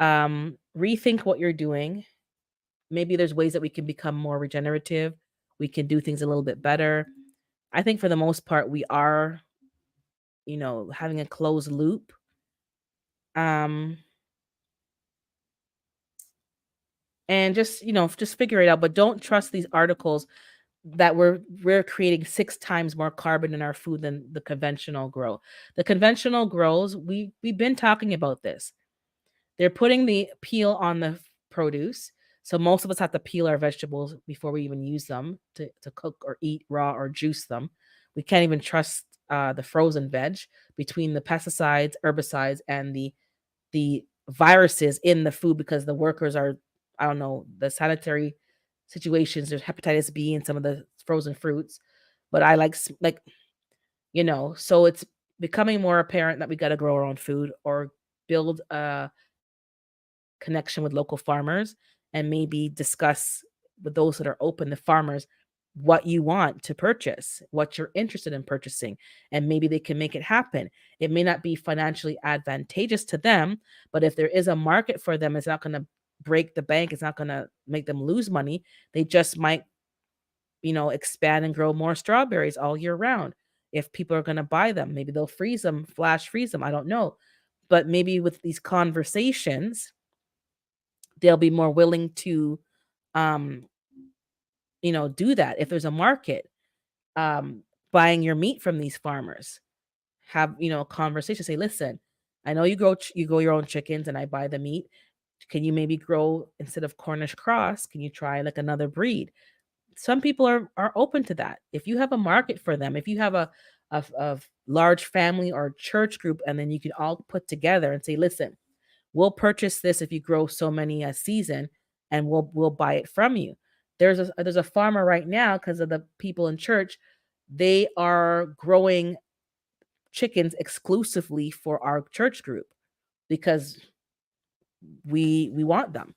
Rethink what you're doing. Maybe there's ways that we can become more regenerative. We can do things a little bit better. I think for the most part we are, having a closed loop. Um and just figure it out, but don't trust these articles that we're creating 6 times more carbon in our food than the conventional grow. The conventional grows, we've been talking about this. They're putting the peel on the produce. So most of us have to peel our vegetables before we even use them to cook or eat raw or juice them. We can't even trust the frozen veg between the pesticides, herbicides, and the viruses in the food because the workers are, I don't know, the sanitary situations. There's hepatitis B in some of the frozen fruits, but I so it's becoming more apparent that we got to grow our own food or build a connection with local farmers and maybe discuss with those that are open, the farmers, what you want to purchase, what you're interested in purchasing, and maybe they can make it happen. It may not be financially advantageous to them, but if there is a market for them, it's not going to break the bank, it's not going to make them lose money. They just might, expand and grow more strawberries all year round. If people are going to buy them, maybe they'll freeze them, flash freeze them. I don't know. But maybe with these conversations, they'll be more willing to um do that if there's a market. Buying your meat from these farmers, have a conversation, say, listen, I know you grow your own chickens and I buy the meat. Can you maybe grow, instead of Cornish cross, can you try like another breed? Some people are open to that. If you have a market for them, if you have a large family or church group, and then you can all put together and say, listen, we'll purchase this if you grow so many a season, and we'll buy it from you. There's a farmer right now, because of the people in church. They are growing chickens exclusively for our church group because we want them.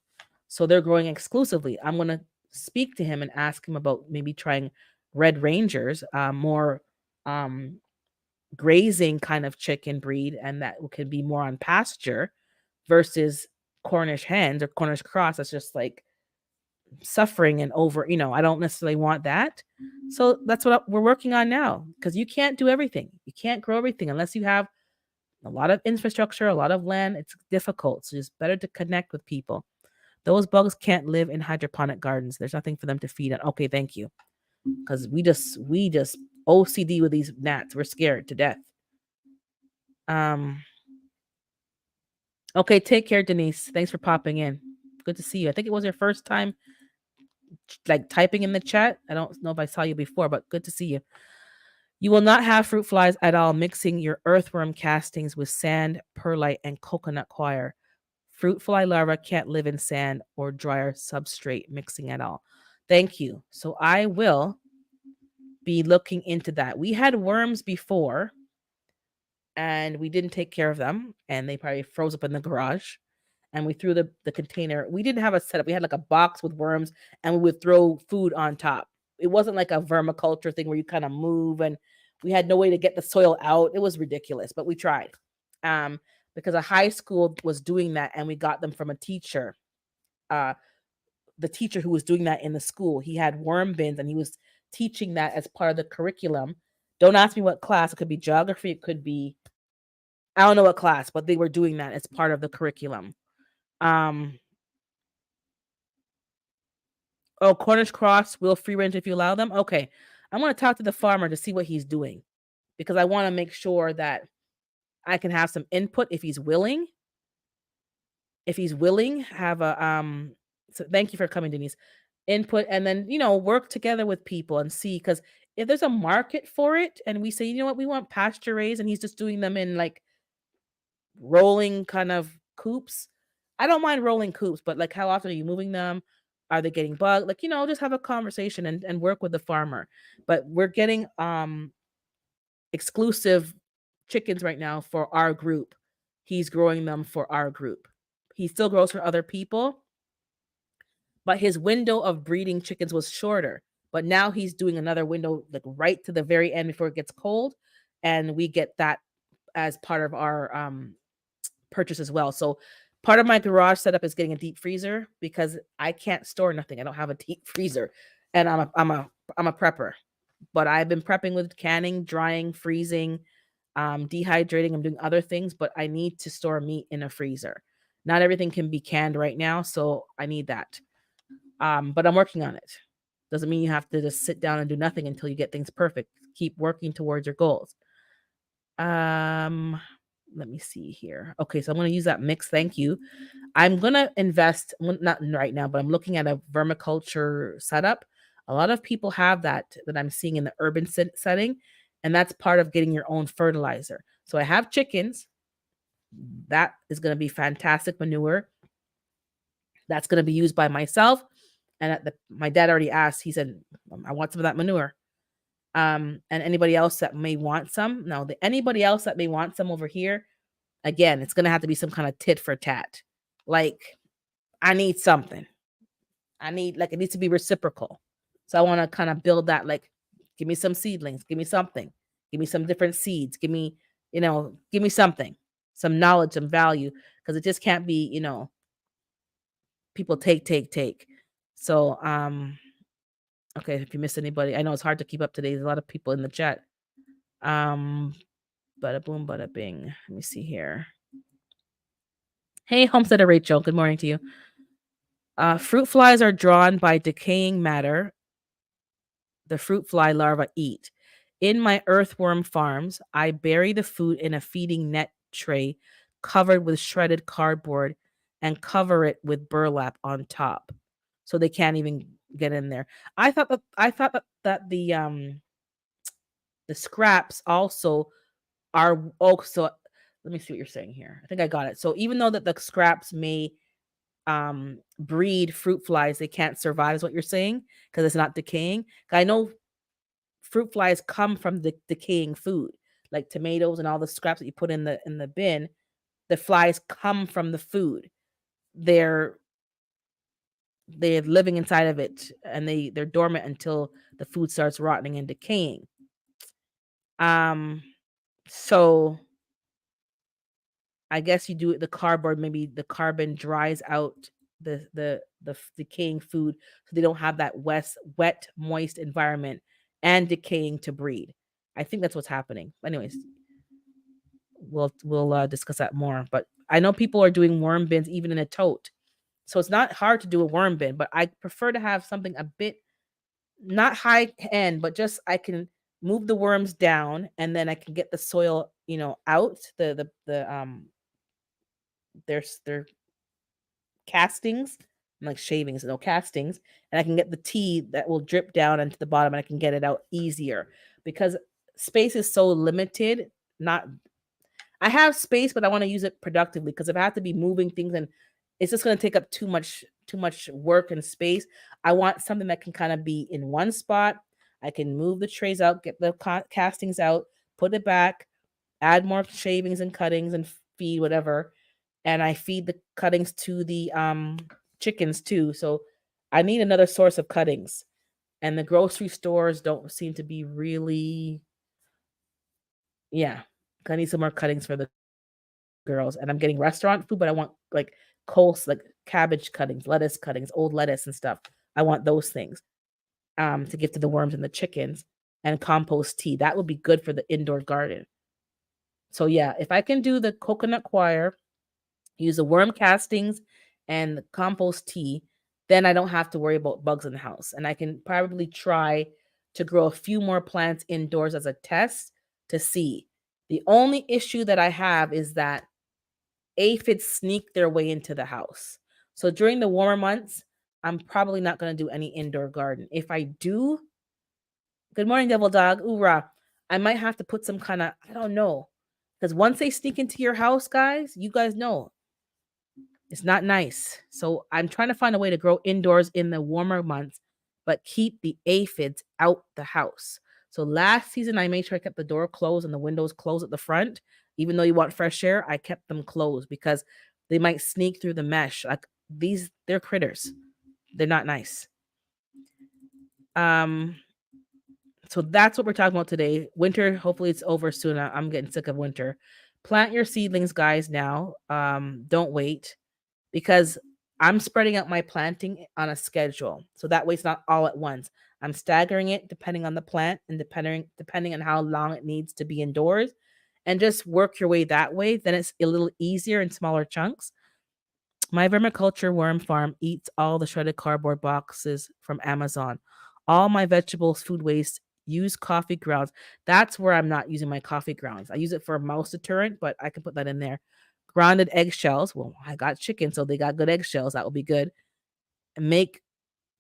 So they're growing exclusively. I'm going to speak to him and ask him about maybe trying Red Rangers, more um grazing kind of chicken breed, and that could be more on pasture versus Cornish hens or Cornish cross. That's just like suffering and over, I don't necessarily want that. So that's what we're working on now, because you can't do everything. You can't grow everything unless you have a lot of infrastructure, a lot of land. It's difficult. So it's better to connect with people. Those bugs can't live in hydroponic gardens. There's nothing for them to feed on. Okay, thank you. Because we just OCD with these gnats. We're scared to death. Um Okay, take care, Denise. Thanks for popping in. Good to see you. I think it was your first time like typing in the chat. I don't know if I saw you before, but good to see you. You will not have fruit flies at all mixing your earthworm castings with sand, perlite, and coconut coir. Fruit fly larvae can't live in sand or drier substrate mixing at all. Thank you. So I will be looking into that. We had worms before and we didn't take care of them, and they probably froze up in the garage. And we threw the container. We didn't have a setup. We had like a box with worms, and we would throw food on top. It wasn't like a vermiculture thing where you kind of move, and we had no way to get the soil out. It was ridiculous, but we tried. Um, because a high school was doing that, and we got them from a teacher. Uh, the teacher who was doing that in the school, he had worm bins, and he was teaching that as part of the curriculum. Don't ask me what class. It could be geography. It could be I don't know what class, but they were doing that as part of the curriculum. Um, oh, Cornish cross will free range if you allow them. Okay, I'm gonna talk to the farmer to see what he's doing because I want to make sure that I can have some input if he's willing. If he's willing, have a So thank you for coming, Denise. Input, and then work together with people and see, because if there's a market for it and we say, you know what, we want pasture raised, and he's just doing them in like rolling kind of coops. I don't mind rolling coops, but like how often are you moving them? Are they getting bugged? Like, just have a conversation and work with the farmer. But we're getting exclusive chickens right now for our group. He's growing them for our group. He still grows for other people, but his window of breeding chickens was shorter. But now he's doing another window, like right to the very end before it gets cold, and we get that as part of our purchase as well. So part of my garage setup is getting a deep freezer because I can't store nothing. I don't have a deep freezer, and I'm a prepper. But I've been prepping with canning, drying, freezing, dehydrating. I'm doing other things, but I need to store meat in a freezer. Not everything can be canned right now, so I need that. But I'm working on it. Doesn't mean you have to just sit down and do nothing until you get things perfect. Keep working towards your goals. Um, let me see here. Okay, so I'm going to use that mix. Thank you. I'm going to invest, well, not right now, but I'm looking at a vermiculture setup. A lot of people have that I'm seeing in the urban setting, and that's part of getting your own fertilizer. So I have chickens. That is going to be fantastic manure. That's going to be used by myself. And my dad already asked. He said, "I want some of that manure." And anybody else that may want some. No, anybody else that may want some over here. Again, it's going to have to be some kind of tit for tat. Like, I need something. It needs to be reciprocal. So I want to kind of build that, like, give me some seedlings, give me something, give me some different seeds, give me something, some knowledge, some value, because it just can't be, people take. So, okay, if you miss anybody, I know it's hard to keep up today. There's a lot of people in the chat. Bada boom, bada bing. Let me see here. Hey, Homesteader Rachel. Good morning to you. Fruit flies are drawn by decaying matter the fruit fly larvae eat. In my earthworm farms, I bury the food in a feeding net tray covered with shredded cardboard and cover it with burlap on top, so they can't even get in there. I thought that the scraps also are also. Let me see what you're saying here. I think I got it. So even though that the scraps may breed fruit flies, they can't survive is what you're saying, because it's not decaying. I know fruit flies come from the decaying food, like tomatoes and all the scraps that you put in the bin. The flies come from the food. They're they're living inside of it, and they're dormant until the food starts rotting and decaying. Um, so I guess you do it the cardboard, maybe the carbon dries out the decaying food, so they don't have that wet, moist environment and decaying to breed. I think that's what's happening. Anyways, we'll discuss that more. But I know people are doing worm bins even in a tote, so it's not hard to do a worm bin. But I prefer to have something a bit not high end, but just I can move the worms down, and then I can get the soil, out their castings, like shavings, no castings, and I can get the tea that will drip down into the bottom, and I can get it out easier because space is so limited. Not I have space, but I want to use it productively, because if I have to be moving things and it's just going to take up too much work and space, I want something that can kind of be in one spot. I can move the trays out, get the castings out, put it back, add more shavings and cuttings and feed whatever, and I feed the cuttings to the chickens too. So I need another source of cuttings, and the grocery stores don't seem to be really. Yeah, I need some more cuttings for the girls, and I'm getting restaurant food, but I want like like cabbage cuttings, lettuce cuttings, old lettuce and stuff. I want those things to give to the worms and the chickens, and compost tea. That would be good for the indoor garden. So yeah, if I can do the coconut coir, use the worm castings and the compost tea, then I don't have to worry about bugs in the house. And I can probably try to grow a few more plants indoors as a test to see. The only issue that I have is that aphids sneak their way into the house. So during the warmer months, I'm probably not going to do any indoor garden. If I do, good morning, devil dog, oorah, I might have to put some kind of, I don't know. Because once they sneak into your house, guys, you guys know it's not nice. So I'm trying to find a way to grow indoors in the warmer months, but keep the aphids out the house. So last season, I made sure I kept the door closed and the windows closed at the front. Even though you want fresh air, I kept them closed because they might sneak through the mesh. Like they're critters. They're not nice. Um, so that's what we're talking about today. Winter, hopefully it's over soon. I'm getting sick of winter. Plant your seedlings, guys, now. Don't wait because I'm spreading out my planting on a schedule. So that way it's not all at once. I'm staggering it depending on the plant and depending on how long it needs to be indoors and just work your way that way. Then it's a little easier in smaller chunks. My vermiculture worm farm eats all the shredded cardboard boxes from Amazon. All my vegetables, food waste, use coffee grounds. That's where I'm not using my coffee grounds. I use it for a mouse deterrent, but I can put that in there. Grounded eggshells. Well, I got chicken, so they got good eggshells. That will be good. And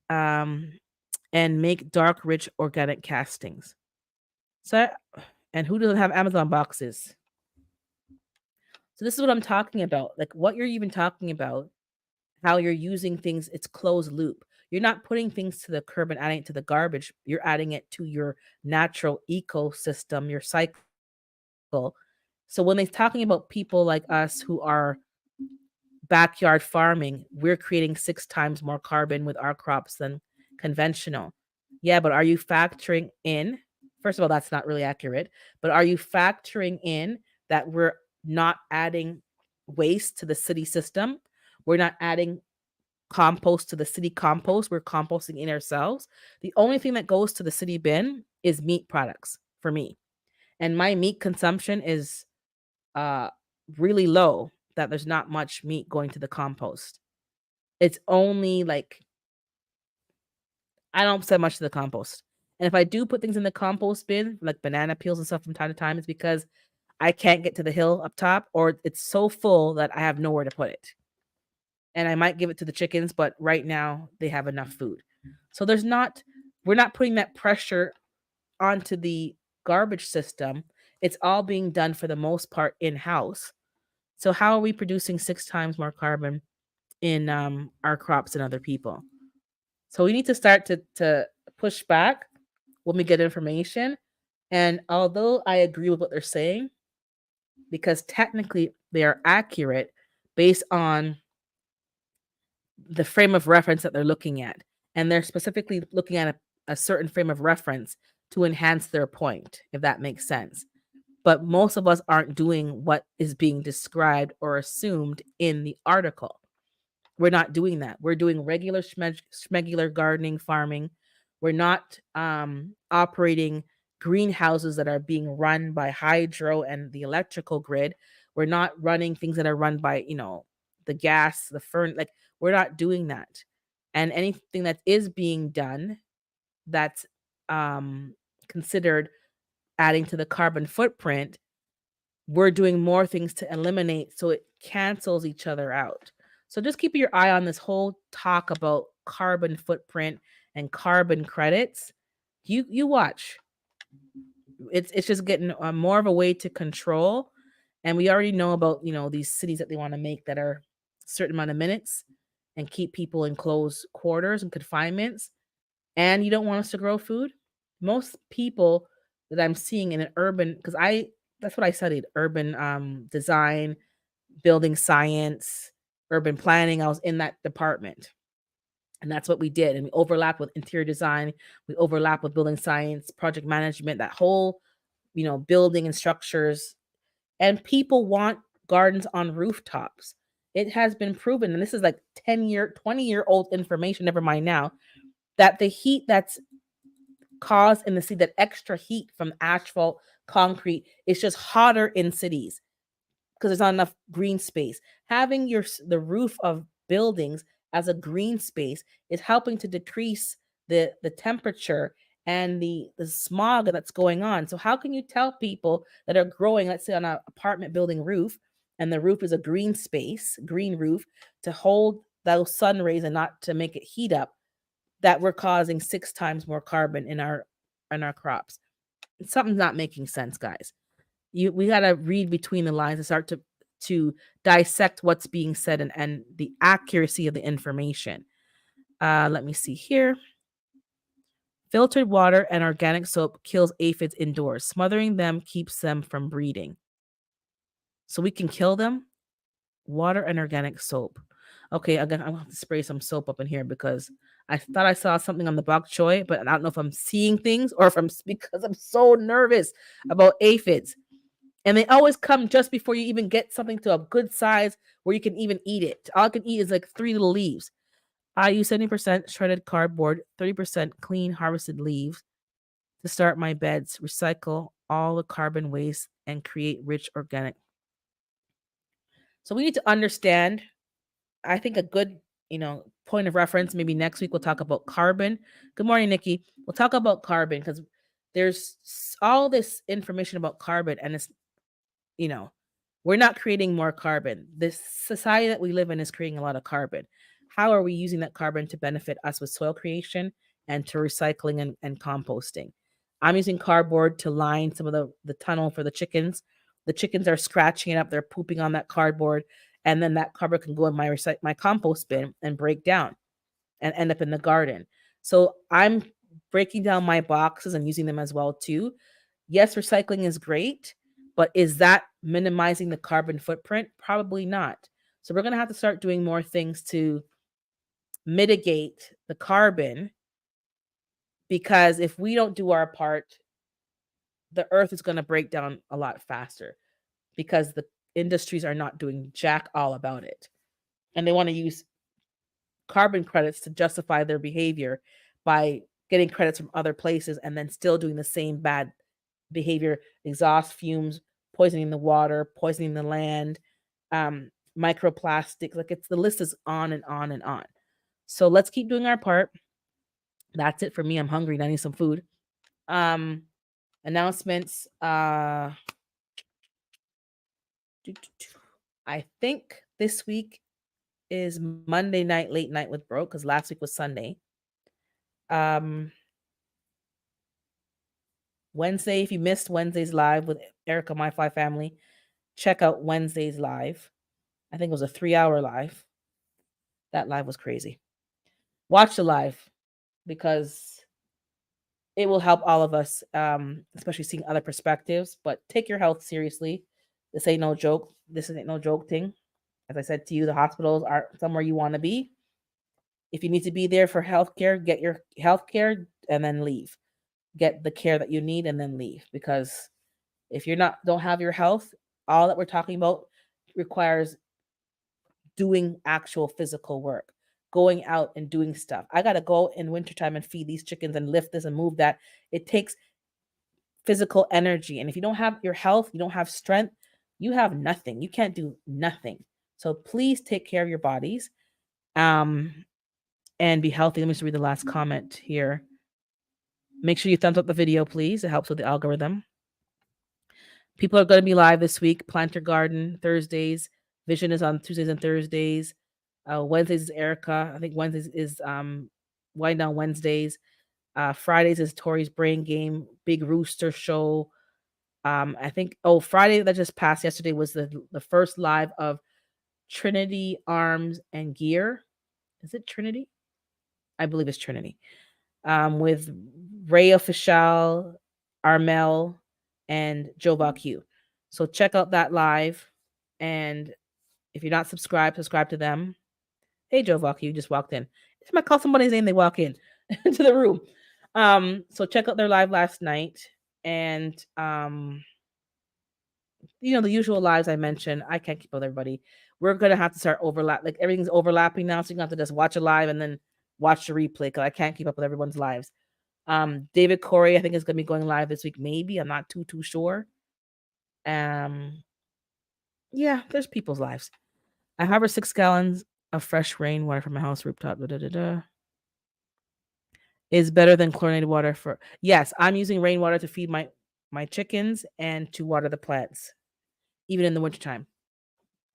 um make dark rich organic castings. So and who doesn't have Amazon boxes? So this is what I'm talking about. Like what you're even talking about, how you're using things, it's closed loop. You're not putting things to the curb and adding it to the garbage. You're adding it to your natural ecosystem, your cycle. So when they're talking about people like us who are backyard farming, we're creating 6 times more carbon with our crops than conventional. Yeah, but are you factoring in? First of all, that's not really accurate, but are you factoring in that we're not adding waste to the city system? We're not adding compost to the city compost. We're composting in ourselves. The only thing that goes to the city bin is meat products for me. And my meat consumption is uh really low that there's not much meat going to the compost. It's only like I don't send much to the compost. And if I do put things in the compost bin, like banana peels and stuff from time to time, it's because I can't get to the hill up top or it's so full that I have nowhere to put it. And I might give it to the chickens, but right now they have enough food. So we're not putting that pressure onto the garbage system. It's all being done for the most part in house. So how are we producing 6 times more carbon in our crops than other people? So we need to start to push back when we get information. And although I agree with what they're saying, because technically they are accurate based on the frame of reference that they're looking at. And they're specifically looking at a certain frame of reference to enhance their point, if that makes sense. But most of us aren't doing what is being described or assumed in the article. We're not doing that. We're doing regular schmegular gardening, farming. We're not operating greenhouses that are being run by hydro and the electrical grid. We're not running things that are run by, the gas, the furnace. Like we're not doing that. And anything that is being done that's considered adding to the carbon footprint, we're doing more things to eliminate so it cancels each other out. So just keep your eye on this whole talk about carbon footprint and carbon credits. You watch. It's just getting more of a way to control, and we already know about these cities that they want to make that are a certain amount of minutes and keep people in closed quarters and confinements. And you don't want us to grow food. Most people that I'm seeing in an urban, because I that's what I studied, urban design, building science, urban planning. I was in that department. And that's what we did. And we overlapped with interior design, we overlapped with building science, project management, that whole, building and structures. And people want gardens on rooftops. It has been proven, and this is like 10-year, 20-year-old information, never mind now, that the heat that's caused in the sea, that extra heat from asphalt concrete. It's just hotter in cities because there's not enough green space. Having the roof of buildings as a green space is helping to decrease the temperature and the smog that's going on. So how can you tell people that are growing, let's say on an apartment building roof, and the roof is a green space, green roof, to hold those sun rays and not to make it heat up, that we're causing 6 times more carbon in our crops? Something's not making sense, guys. We gotta read between the lines and start to dissect what's being said and the accuracy of the information. Let me see here. Filtered water and organic soap kills aphids indoors. Smothering them keeps them from breeding. So we can kill them. Water and organic soap. Okay, again, I'm gonna have to spray some soap up in here because I thought I saw something on the bok choy, but I don't know if I'm seeing things or if I'm because I'm so nervous about aphids. And they always come just before you even get something to a good size where you can even eat it. All I can eat is like 3 little leaves. I use 70% shredded cardboard, 30% clean harvested leaves to start my beds, recycle all the carbon waste, and create rich organic. So we need to understand. I think a good, point of reference, maybe next week we'll talk about carbon. Good morning, Nikki. We'll talk about carbon because there's all this information about carbon, and it's, you know, we're not creating more carbon. This society that we live in is creating a lot of carbon. How are we using that carbon to benefit us with soil creation and to recycling and composting? I'm using cardboard to line some of the tunnel for the chickens. The chickens are scratching it up, they're pooping on that cardboard, and then that cardboard can go in my compost bin and break down and end up in the garden. So I'm breaking down my boxes and using them as well too. Yes, recycling is great, but is that minimizing the carbon footprint? Probably not. So we're going to have to start doing more things to mitigate the carbon, because if we don't do our part, the earth is going to break down a lot faster because the industries are not doing jack all about it. And they want to use carbon credits to justify their behavior by getting credits from other places and then still doing the same bad behavior, exhaust fumes, poisoning the water, poisoning the land, microplastics. Like, the list is on and on and on. So let's keep doing our part. That's it for me. I'm hungry and I need some food. Announcements. I think this week is Monday night, late night with Bro, because last week was Sunday. Wednesday, if you missed Wednesday's live with Erica, My Fly Family, check out Wednesday's live. I think it was a 3-hour live. That live was crazy. Watch the live because it will help all of us, especially seeing other perspectives. But take your health seriously. This ain't no joke. This ain't no joke thing. As I said to you, the hospitals are somewhere you want to be. If you need to be there for healthcare, get your healthcare and then leave. Get the care that you need and then leave. Because if don't have your health, all that we're talking about requires doing actual physical work, going out and doing stuff. I got to go in wintertime and feed these chickens and lift this and move that. It takes physical energy. And if you don't have your health, you don't have strength, you have nothing. You can't do nothing. So please take care of your bodies and be healthy. Let me just read the last comment here. Make sure you thumbs up the video, please. It helps with the algorithm. People are going to be live this week. Plant Your Garden Thursdays. Vision is on Tuesdays and Thursdays. Wednesdays is Erica. I think Wednesdays is Wind Down Wednesdays. Fridays is Tori's Brain Game. Big Rooster Show. I think Friday that just passed yesterday was the first live of Trinity Arms and Gear. Is it Trinity? I believe it's Trinity. With Ray Official, Armel, and Joe Q. So check out that live. And if you're not subscribed, subscribe to them. Hey, Joe Q just walked in. If I call somebody's name, they walk in to the room. So check out their live last night. And the usual lives I mentioned. I can't keep up with everybody. We're gonna have to start overlap. Like, everything's overlapping now, so you're gonna have to just watch a live and then watch the replay because I can't keep up with everyone's lives. David Corey, I think, is going to be going live this week. Maybe I'm not too sure. Yeah, there's people's lives. I harvest 6 gallons of fresh rainwater from my house rooftop. Is better than chlorinated water for. Yes, I'm using rainwater to feed my chickens and to water the plants, even in the wintertime.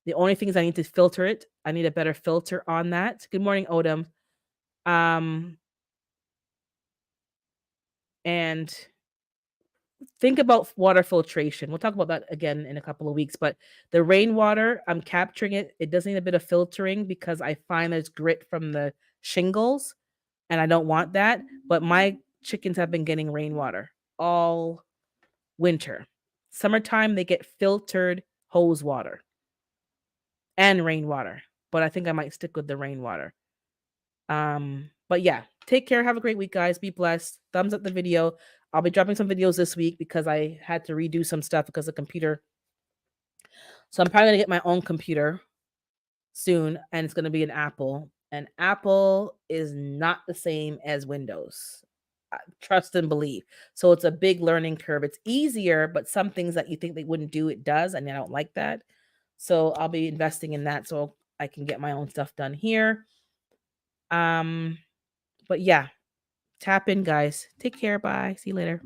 The only thing is I need to filter it. I need a better filter on that. Good morning, Odom. And think about water filtration. We'll talk about that again in a couple of weeks, but the rainwater, I'm capturing it. It does need a bit of filtering because I find there's grit from the shingles and I don't want that. But my chickens have been getting rainwater all winter. Summertime, they get filtered hose water and rainwater, but I think I might stick with the rainwater. But yeah, take care. Have a great week, guys. Be blessed. Thumbs up the video. I'll be dropping some videos this week because I had to redo some stuff because the computer. So I'm probably gonna get my own computer soon, and it's gonna be an Apple. And Apple is not the same as Windows. Trust and believe. So it's a big learning curve. It's easier, but some things that you think they wouldn't do, it does, and I don't like that. So I'll be investing in that so I can get my own stuff done here. But yeah, tap in, guys. Take care. Bye. See you later.